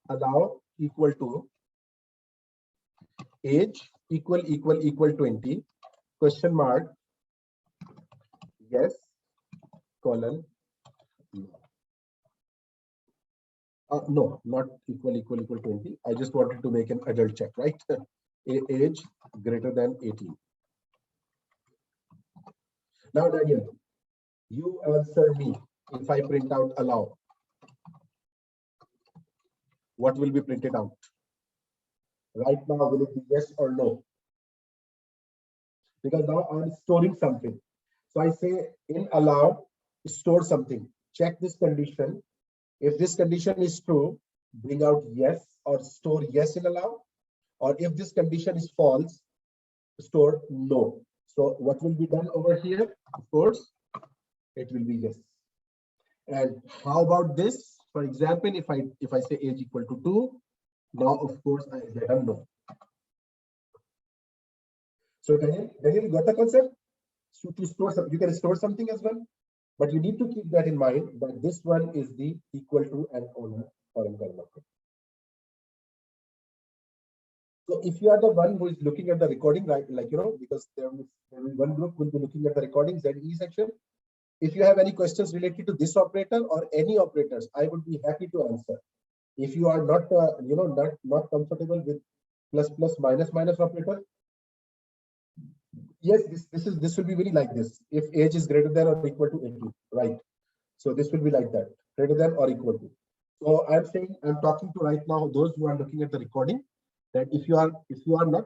allow equal to age equal 20 question mark yes colon no, not equal 20. I just wanted to make an adult check, right? Age greater than 18. Now Daniel, you answer me. If I print out allow, what will be printed out? Right now, will it be yes or no? Because now I'm storing something. So I say in allow, store something. Check this condition. If this condition is true, bring out yes or store yes in allow. Or if this condition is false, store no. So what will be done over here? Of course, it will be yes. And how about this? For example, if I say age equal to 2, now of course I get a no. So Daniel, you got the concept? So to store some, you can store something as well, but you need to keep that in mind that this one is the equal to and owner foreign kernel. So if you are the one who is looking at the recording, right, like because there will one group will be looking at the recording ZE section. If you have any questions related to this operator or any operators, I would be happy to answer. If you are not not comfortable with plus minus operator, yes, this will be very like this. If age is greater than or equal to 18, right? So this will be like that, greater than or equal to. So I'm talking to right now those who are looking at the recording, that if you are not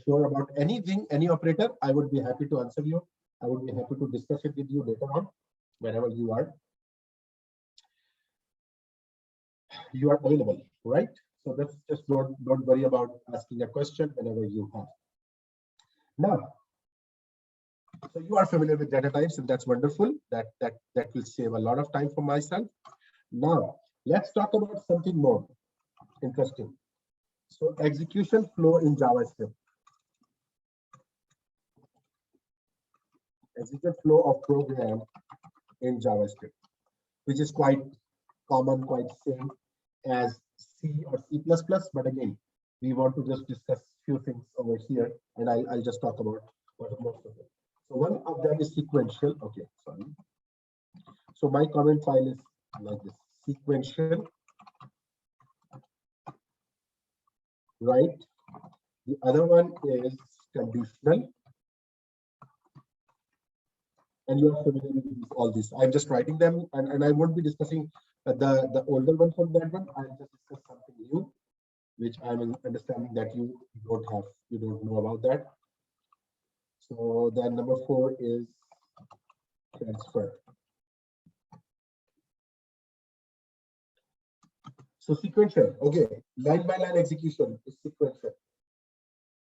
sure about anything, any operator, I would be happy to answer you. I would be happy to discuss it with you later on, whenever you are available, right? So that's just don't worry about asking a question whenever you have. Now, so you are familiar with data types, and that's wonderful. That will save a lot of time for myself. Now, let's talk about something more interesting. So execution flow in JavaScript. Execute flow of program in JavaScript, which is quite common, quite same as C or C++. But again, we want to just discuss few things over here, and I'll just talk about most of it. So one of them is sequential. Okay, sorry. So my comment file is like this: sequential, right? The other one is conditional, and you are familiar with all these. I'm just writing them, and I won't be discussing the older one from that one. I'll just discuss something new, which I'm understanding that you don't know about that. So then number 4 is transfer. So sequential, okay, line by line execution is sequential.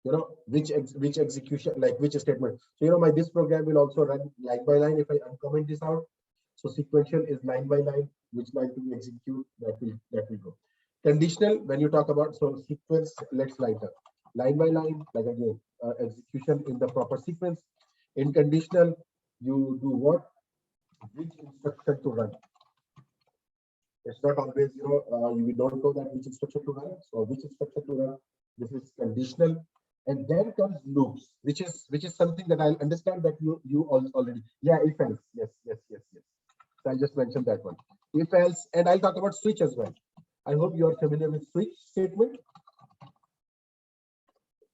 You know, which execution, like which statement. So, you know, this program will also run line by line if I uncomment this out. So sequential is line by line, which line to be execute, that will go. Conditional, when you talk about, so sequence, let's write up. Line by line, like again, execution in the proper sequence. In conditional, you do what? Which instruction to run. It's not always, you know, we don't know that which instruction to run. So which instruction to run? This is conditional. And then comes loops, which is something that I understand that you already, yeah, if else, yes. So I just mentioned that one, if else, and I'll talk about switch as well. I hope you are familiar with switch statement.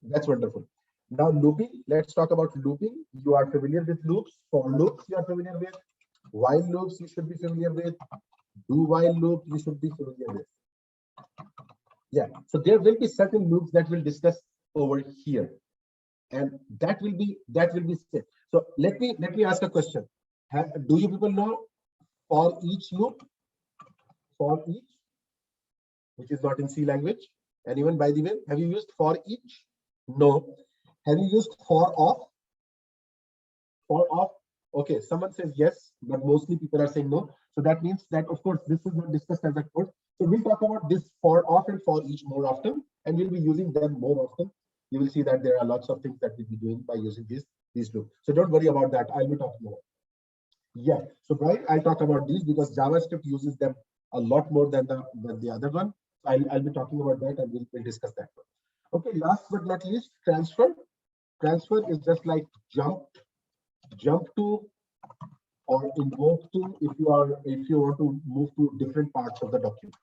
That's wonderful. Now looping, let's talk about looping. You are familiar with loops. For loops, you are familiar with. While loops, you should be familiar with. Do while loop, you should be familiar with. Yeah, so there will be certain loops that we'll discuss over here, and that will be safe. So let me ask a question. Do you people know for each loop? For each, which is not in C language. Anyone, by the way, have you used for each? No. Have you used for off? For off? Okay, someone says yes, but mostly people are saying no. So that means that, of course, this is not discussed as a code. So we'll talk about this for off and for each more often, and we'll be using them more often. You will see that there are lots of things that we'll be doing by using these loops. So don't worry about that. I'll be talking about. Yeah. So right, I'll talk about these because JavaScript uses them a lot more than the other one. I'll be talking about that, and we'll discuss that one. Okay. Last but not least, transfer. Transfer is just like jump to or invoke to if you want to move to different parts of the document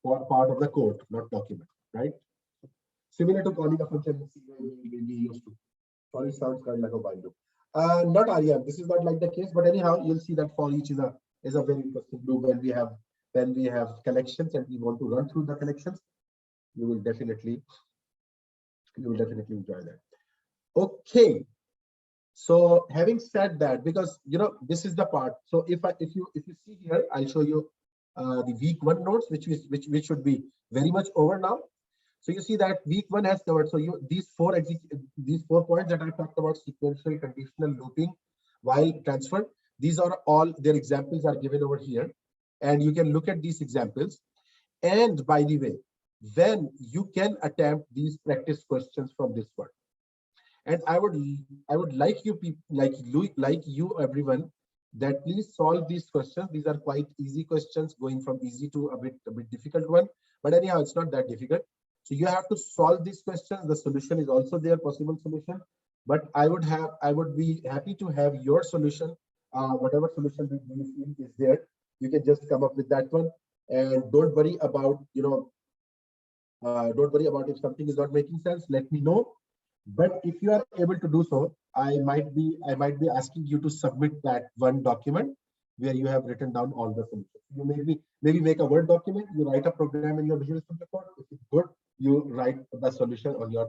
or part of the code, not document, right? Similar to calling a function we used to. Sorry, sounds kind of like a while loop. Not Aryan, this is not like the case, but anyhow, you'll see that for each is a very interesting loop when we have collections and we want to run through the collections. You will definitely enjoy that. Okay. So having said that, because you know this is the part. So if you see here, I'll show you the week 1 notes, which should be very much over now. So you see that week 1 has covered. So these four points that I talked about: sequential, conditional, looping, while, transfer. These are all their examples are given over here, and you can look at these examples. And by the way, then you can attempt these practice questions from this one. And I would like you people, like you everyone, that please solve these questions. These are quite easy questions, going from easy to a bit difficult one. But anyhow, it's not that difficult. So you have to solve these questions. The solution is also there, possible solution. But I would be happy to have your solution, whatever solution you feel is there. You can just come up with that one, and don't worry about don't worry about if something is not making sense. Let me know. But if you are able to do so, I might be asking you to submit that one document where you have written down all the solutions. You maybe make a Word document. You write a program in your Visual Studio Code. If it's good, you write the solution on your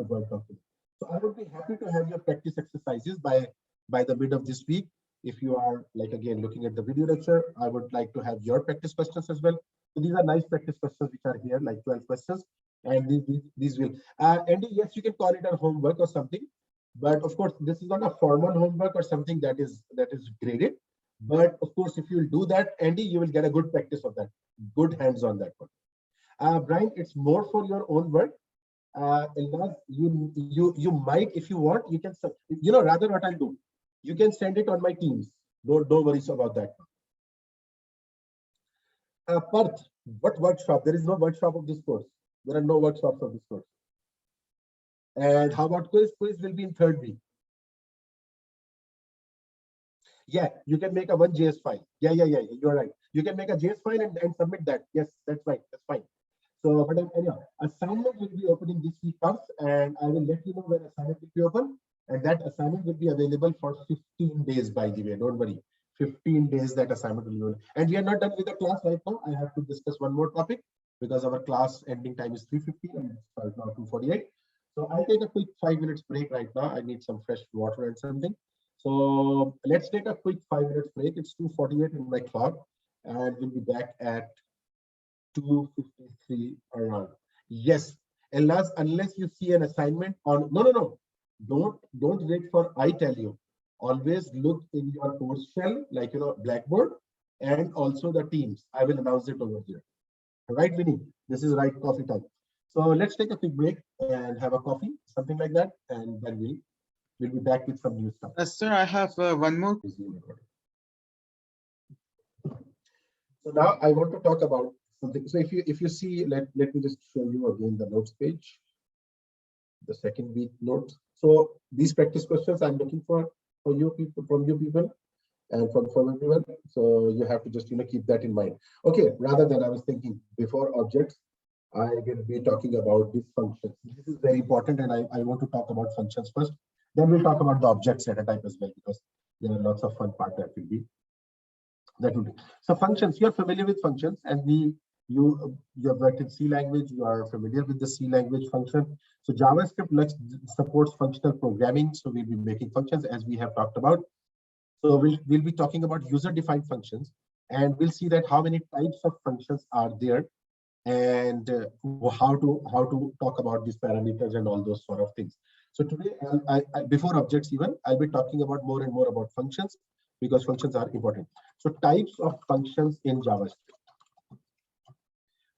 Word document. So I would be happy to have your practice exercises by the mid of this week. if you are like again looking at the video lecture, I would like to have your practice questions as well. So these are nice practice questions which are here, like 12 questions, and these will. Andy, yes, you can call it a homework or something, but of course this is not a formal homework or something that is graded. But of course, if you do that, Andy, you will get a good practice of that, good hands on that one. Brian, it's more for your own work. Elnaz, you might, if you want, you can, rather what I'll do, you can send it on my Teams. Don't worry about that. Parth, what workshop? There is no workshop of this course. There are no workshops of this course. And how about quiz? Quiz will be in 3rd week. Yeah, you can make a 1JS file. Yeah, you're right. You can make a JS file and submit that. Yes, that's right. That's fine. So, but anyhow, assignment will be opening this week first, and I will let you know when assignment will be open. And that assignment will be available for 15 days, by the way. Don't worry. 15 days that assignment will be available. And we are not done with the class right now. I have to discuss one more topic because our class ending time is 3:50 and it's right now 2:48. So I'll take a quick 5 minutes break right now. I need some fresh water and something. So let's take a quick 5 minutes break. It's 2:48 in my clock, and we'll be back at 2:53 around. Yes, unless you see an assignment on, no. Don't wait for I tell you. Always look in your course shell, like Blackboard, and also the Teams. I will announce it over here. Right, Vinny? This is right coffee time. So let's take a quick break and have a coffee, something like that, and then we'll be back with some new stuff. Sir, I have one more. So now I want to talk about something. So if you see, let me just show you again the notes page, the 2nd week notes. So these practice questions I'm looking for you people, from you people, and from everyone. So you have to just keep that in mind. Okay, rather than I was thinking before objects, I will be talking about these functions. This is very important, and I want to talk about functions first. Then we'll talk about the objects at a time as well, because there are lots of fun part that will be. So functions, you are familiar with functions, and you have worked in C language, you are familiar with the C language function. So JavaScript supports functional programming, so we'll be making functions as we have talked about. So we'll be talking about user-defined functions, and we'll see that how many types of functions are there, and how to talk about these parameters and all those sort of things. So today, before objects even, I'll be talking about more and more about functions, because functions are important. So types of functions in JavaScript.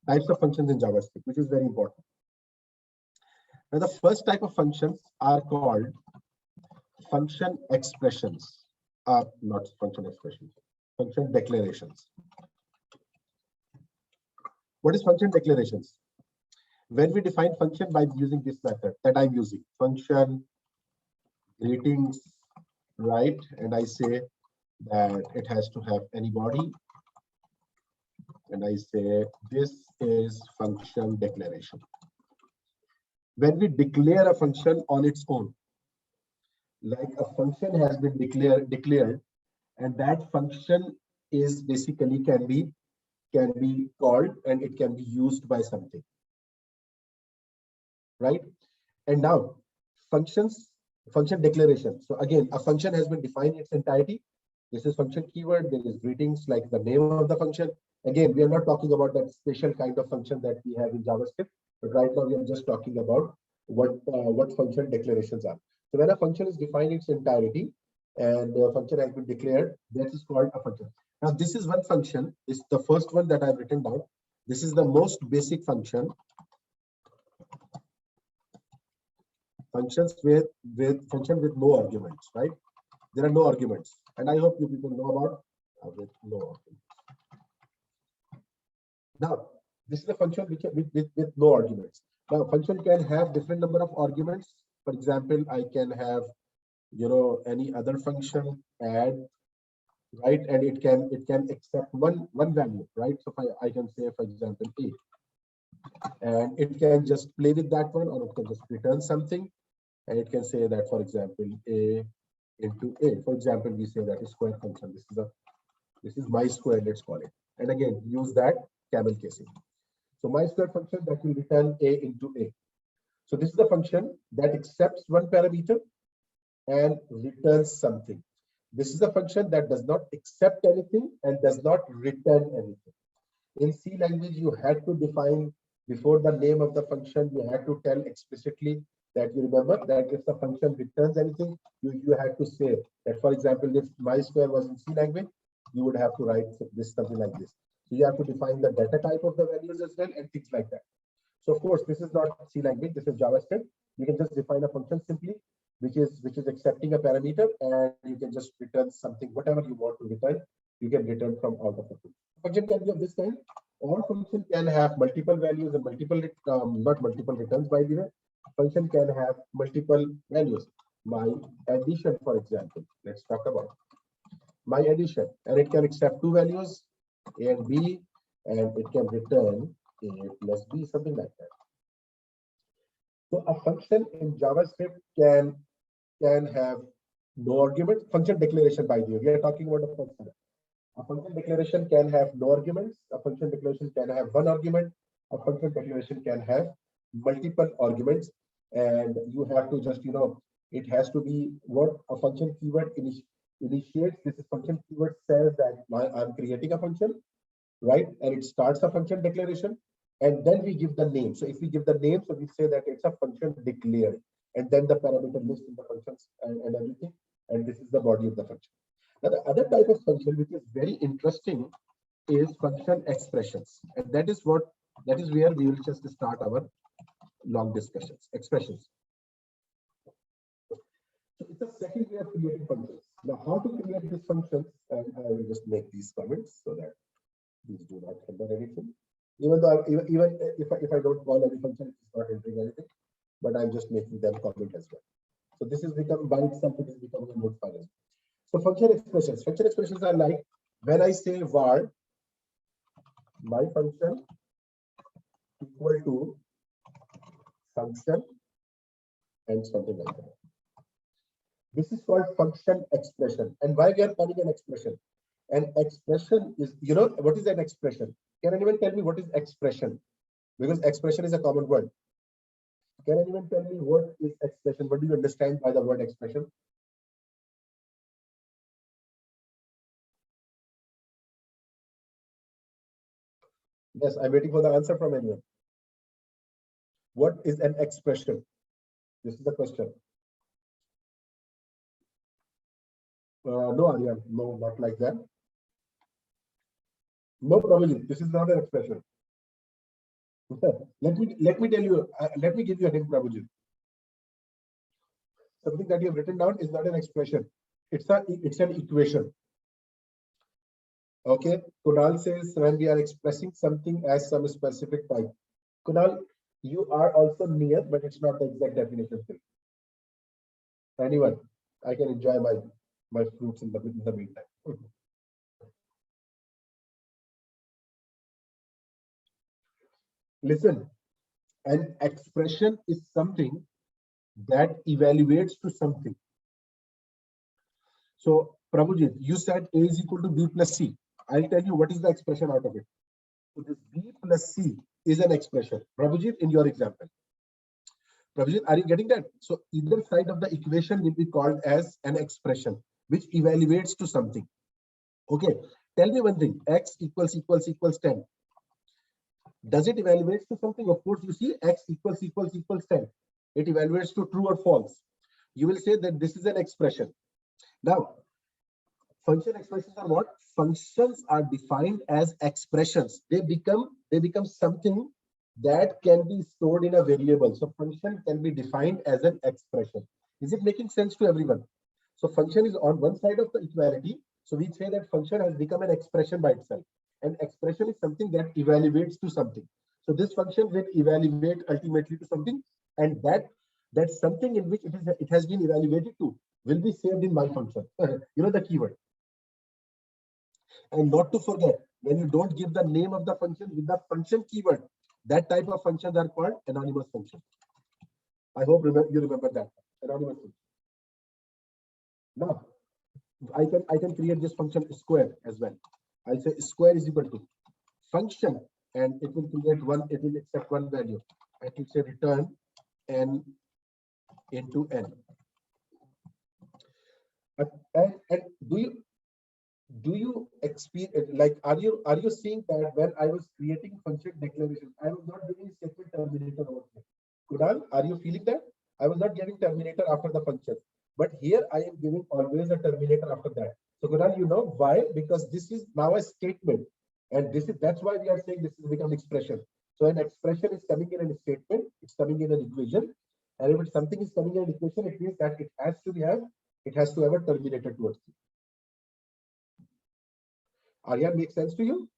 Types of functions in JavaScript, which is very important. Now, the first type of functions are called function expressions. Not function expressions, function declarations. What is function declarations? When we define function by using this method that I'm using, function greetings, right? And I say that it has to have any body, and I say this is function declaration. When we declare a function on its own, like a function has been declared, and that function is basically can be called, and it can be used by something, right? And now function declaration. So again, a function has been defined in its entirety. This is function keyword. There is greetings, like the name of the function. Again, we are not talking about that special kind of function that we have in JavaScript, but right now we are just talking about what function declarations are. So when a function is defined in its entirety and the function has been declared, that is called a function. Now this is one function. This is the first one that I've written down. This is the most basic function. Functions with no arguments, right? There are no arguments, and I hope you people know about with no arguments. Now, this is a function with no arguments. Now, function can have different number of arguments. For example, I can have, any other function add, right? And it can accept one value, right? So I can say, for example, a, and it can just play with that one, or it can just return something, and it can say that, for example, a into a. For example, we say that is square function. This is my square, let's call it. And again, use that camel casing. So my square function that will return a into a. So this is the function that accepts one parameter and returns something. This is a function that does not accept anything and does not return anything. In C language, you had to define before the name of the function, you had to tell explicitly that you remember that if the function returns anything, you had to say that, for example, if my square was in C language, you would have to write this something like this. So you have to define the data type of the values as well and things like that. So of course, this is not C language, this is JavaScript. You can just define a function simply, which is accepting a parameter, and you can just return something, whatever you want to return, you can return from all the functions. Function can be of this kind. All function can have multiple values and multiple, not multiple returns, by the way. Function can have multiple values. My addition, for example, let's talk about my addition, and it can accept two values, A and B, and it can return A plus B, something like that. So a function in JavaScript can have no argument. Function declaration, by the way, we are talking about a function. A function declaration can have no arguments. A function declaration can have one argument. A function declaration can have multiple arguments, and you have to just, it has to be what a function keyword initiates. This is function keyword says that I'm creating a function, right? And it starts a function declaration, and then we give the name. So if we give the name, so we say that it's a function declared, and then the parameter list in the functions and everything, and this is the body of the function. Now, the other type of function which is very interesting is function expressions, and that is where we will just start our long discussions. Expressions. So it's a second way of creating functions. Now, how to create these functions? And I will just make these comments so that these do not enter anything. Even though even if I don't call any function, it's not entering anything, but I'm just making them comment as well. So this has become by itself, it is becoming a node file. So function expressions. Function expressions are like when I say var my function equal to function and something like that. This is called function expression. And why we are calling an expression? An expression is, what is an expression? Can anyone tell me what is expression? Because expression is a common word. Can anyone tell me what is expression? What do you understand by the word expression? Yes, I'm waiting for the answer from anyone. What is an expression? This is the question. No, Aryan, no, not like that. No problem. This is not an expression. let me tell you. Let me give you a hint, Prabhuji. Something that you have written down is not an expression. It's an equation. Okay. Kunal says when we are expressing something as some specific type. Kunal, you are also near, but it's not the exact definition. Anyone, I can enjoy my fruits in the meantime. Listen, an expression is something that evaluates to something. So, Prabhujit, you said A is equal to B plus C. I'll tell you what is the expression out of it. So this B plus C is an expression. Prabhujit, in your example. Prabhujit, are you getting that? So either side of the equation will be called as an expression, which evaluates to something. Okay, tell me one thing. X equals 10. Does it evaluate to something? Of course, you see X equals 10. It evaluates to true or false. You will say that this is an expression. Now, function expressions are what? Functions are defined as expressions. They become something that can be stored in a variable. So function can be defined as an expression. Is it making sense to everyone? So function is on one side of the equality. So we say that function has become an expression by itself. An expression is something that evaluates to something. So this function will evaluate ultimately to something, and that something in which it has been evaluated to will be saved in my function. The keyword. And not to forget, when you don't give the name of the function with the function keyword, that type of functions are called anonymous functions. I hope you remember that. Anonymous function. Now, I can create this function square as well. I'll say square is equal to function, and it will create one, it will accept one value. I can say return n into n. And do you experience, like, are you seeing that when I was creating function declarations, I was not giving statement terminator over here. Kunal, are you feeling that? I was not giving terminator after the function, but here I am giving always a terminator after that. So Kunal, you know why? Because this is now a statement, and that's why we are saying this is become expression. So an expression is coming in a statement, it's coming in an equation, and if something is coming in an equation, it means that it has to have a terminator towards it. Aryan, makes sense to you?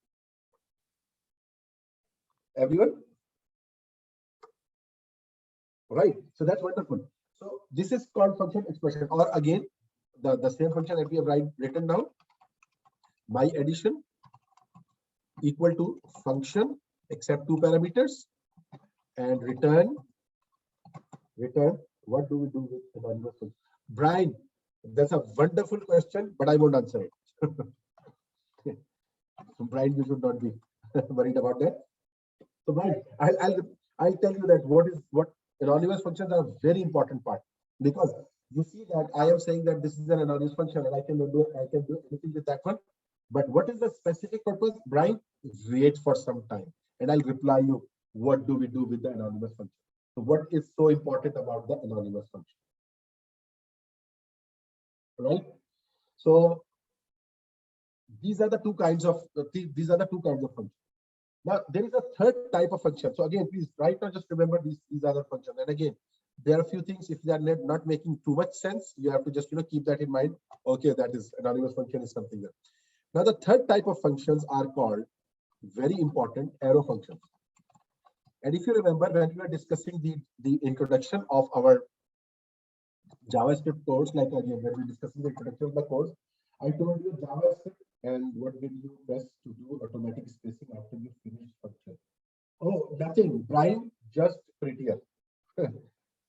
Everyone? Right. So that's wonderful. So this is called function expression, or again, the same function that we have written down, my addition equal to function except two parameters, and return. What do we do with anonymous function? Brian, that's a wonderful question, but I won't answer it. So Brian, you should not be worried about that. So Brian, I'll tell you that what anonymous functions are a very important part, because you see that I am saying that this is an anonymous function and I can do anything with that one. But what is the specific purpose? Brian, wait for some time and I'll reply you what do we do with the anonymous function. So what is so important about the anonymous function? Right? So these are the two kinds of functions. Now there is a third type of function. So again, please right now just remember these other functions. And again, there are a few things, if they are not making too much sense, you have to just keep that in mind. Okay, that is anonymous function is something else. Now the third type of functions are called, very important, arrow functions. And if you remember, when we were discussing the introduction of our JavaScript course, like again when we were discussing the introduction of the course, I told you JavaScript and what did you press to do automatic spacing after you finish function. Oh, nothing, Brian, just prettier.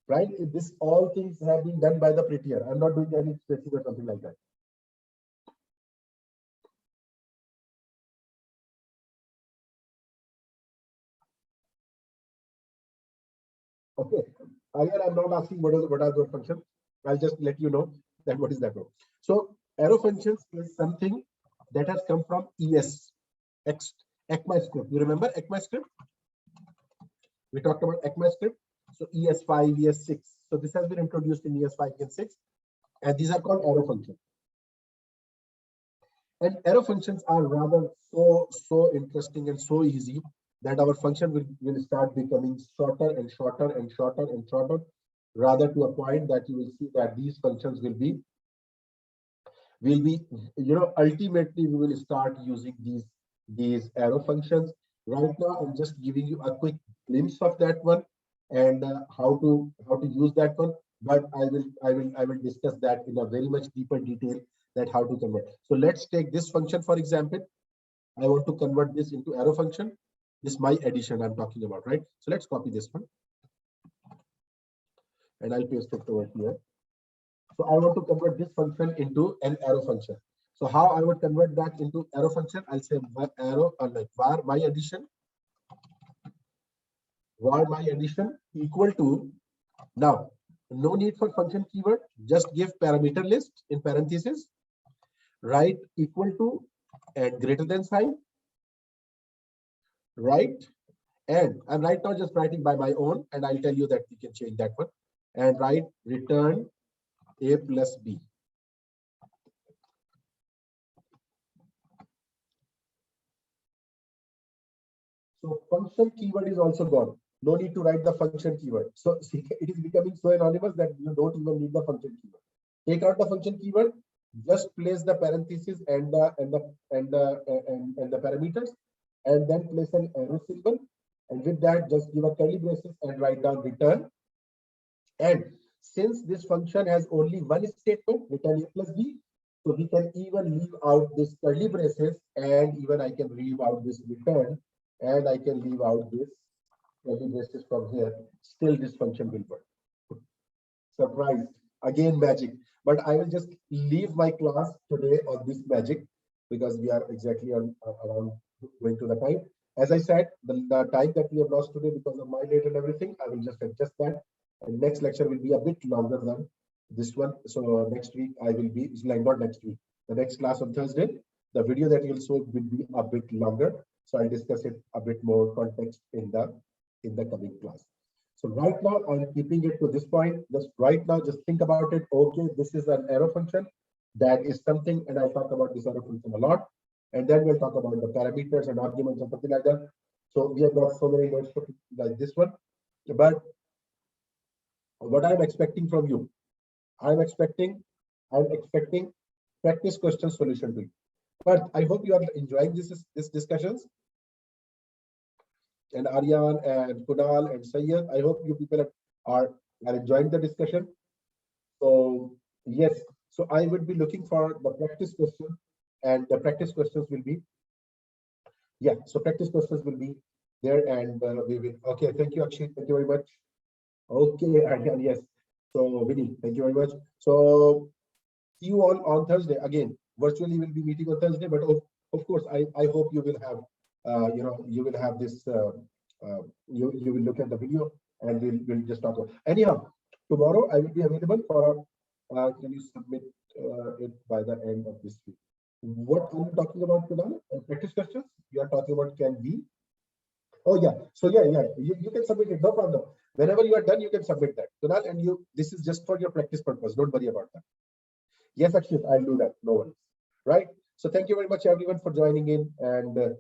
Right? This all things have been done by the prettier. I'm not doing any spacing or something like that. Okay. Again, I'm not asking what are those functions. I'll just let you know that what is that. So arrow functions is something that has come from ECMAScript. You remember ECMAScript? We talked about ECMAScript. So ES5, ES6. So this has been introduced in ES5 and 6. And these are called arrow functions. And arrow functions are rather so interesting and so easy that our function will start becoming shorter and shorter and shorter and shorter, rather to a point that you will see that these functions will be ultimately we will start using these arrow functions. Right now I'm just giving you a quick glimpse of that one and how to use that one, but I will discuss that in a very much deeper detail, that how to convert. So let's take this function for example. I want to convert this into arrow function. This my addition I'm talking about, right? So let's copy this one and I'll paste it over here. So I want to convert this function into an arrow function. So how I would convert that into arrow function? I'll say arrow, or like var my addition equal to, now no need for function keyword, just give parameter list in parentheses, write equal to and greater than sign, right? And I'm right now just writing by my own, and I'll tell you that we can change that one, and write return a plus b. So function keyword is also gone. No need to write the function keyword. So it is becoming so anonymous that you don't even need the function keyword. Take out the function keyword, just place the parentheses and the parameters, and then place an arrow symbol. And with that, just give a curly braces and write down return. And since this function has only one statement, return a plus b, so we can even leave out this curly braces, and even I can leave out this return, and I can leave out this curly braces from here. Still, this function will work. Surprised. Again, magic. But I will just leave my class today on this magic, because we are exactly on around going to the time. As I said, the time that we have lost today because of my date and everything, I will just adjust that. And next lecture will be a bit longer than this one. So next week I will be, it's like not next week, the next class on Thursday. The video that you'll see will be a bit longer. So I'll discuss it a bit more context in the coming class. So right now I'm keeping it to this point. Just right now, just think about it. Okay, this is an arrow function. That is something, and I'll talk about this arrow function a lot. And then we'll talk about the parameters and arguments and something like that. So we have got so many notes like this one. But what I'm expecting from you, I'm expecting practice question solution to you. But I hope you are enjoying this discussions. And Aryan and Kunal and Sayyid, I hope you people are enjoying the discussion. So yes, so I would be looking for the practice question, and the practice questions will be, yeah, so practice questions will be there, and we will, okay, thank you Akshay, thank you very much. Okay, Aryan, yes. So Vinny, thank you very much. So see you all on Thursday again. Virtually we'll be meeting on Thursday, but of course I hope you will have you will have this you will look at the video, and we'll just talk about. Anyhow, tomorrow I will be available for can you submit it by the end of this week? What are you talking about, Kunal? Practice questions? You are talking about can we? Oh yeah. So yeah, you can submit it, no problem. Whenever you are done, you can submit that, Kunal, and this is just for your practice purpose. Don't worry about that. Yes, Akshit, I'll do that. No worries. Right. So thank you very much, everyone, for joining in. And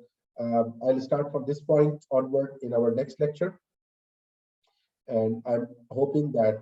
I'll start from this point onward in our next lecture. And I'm hoping that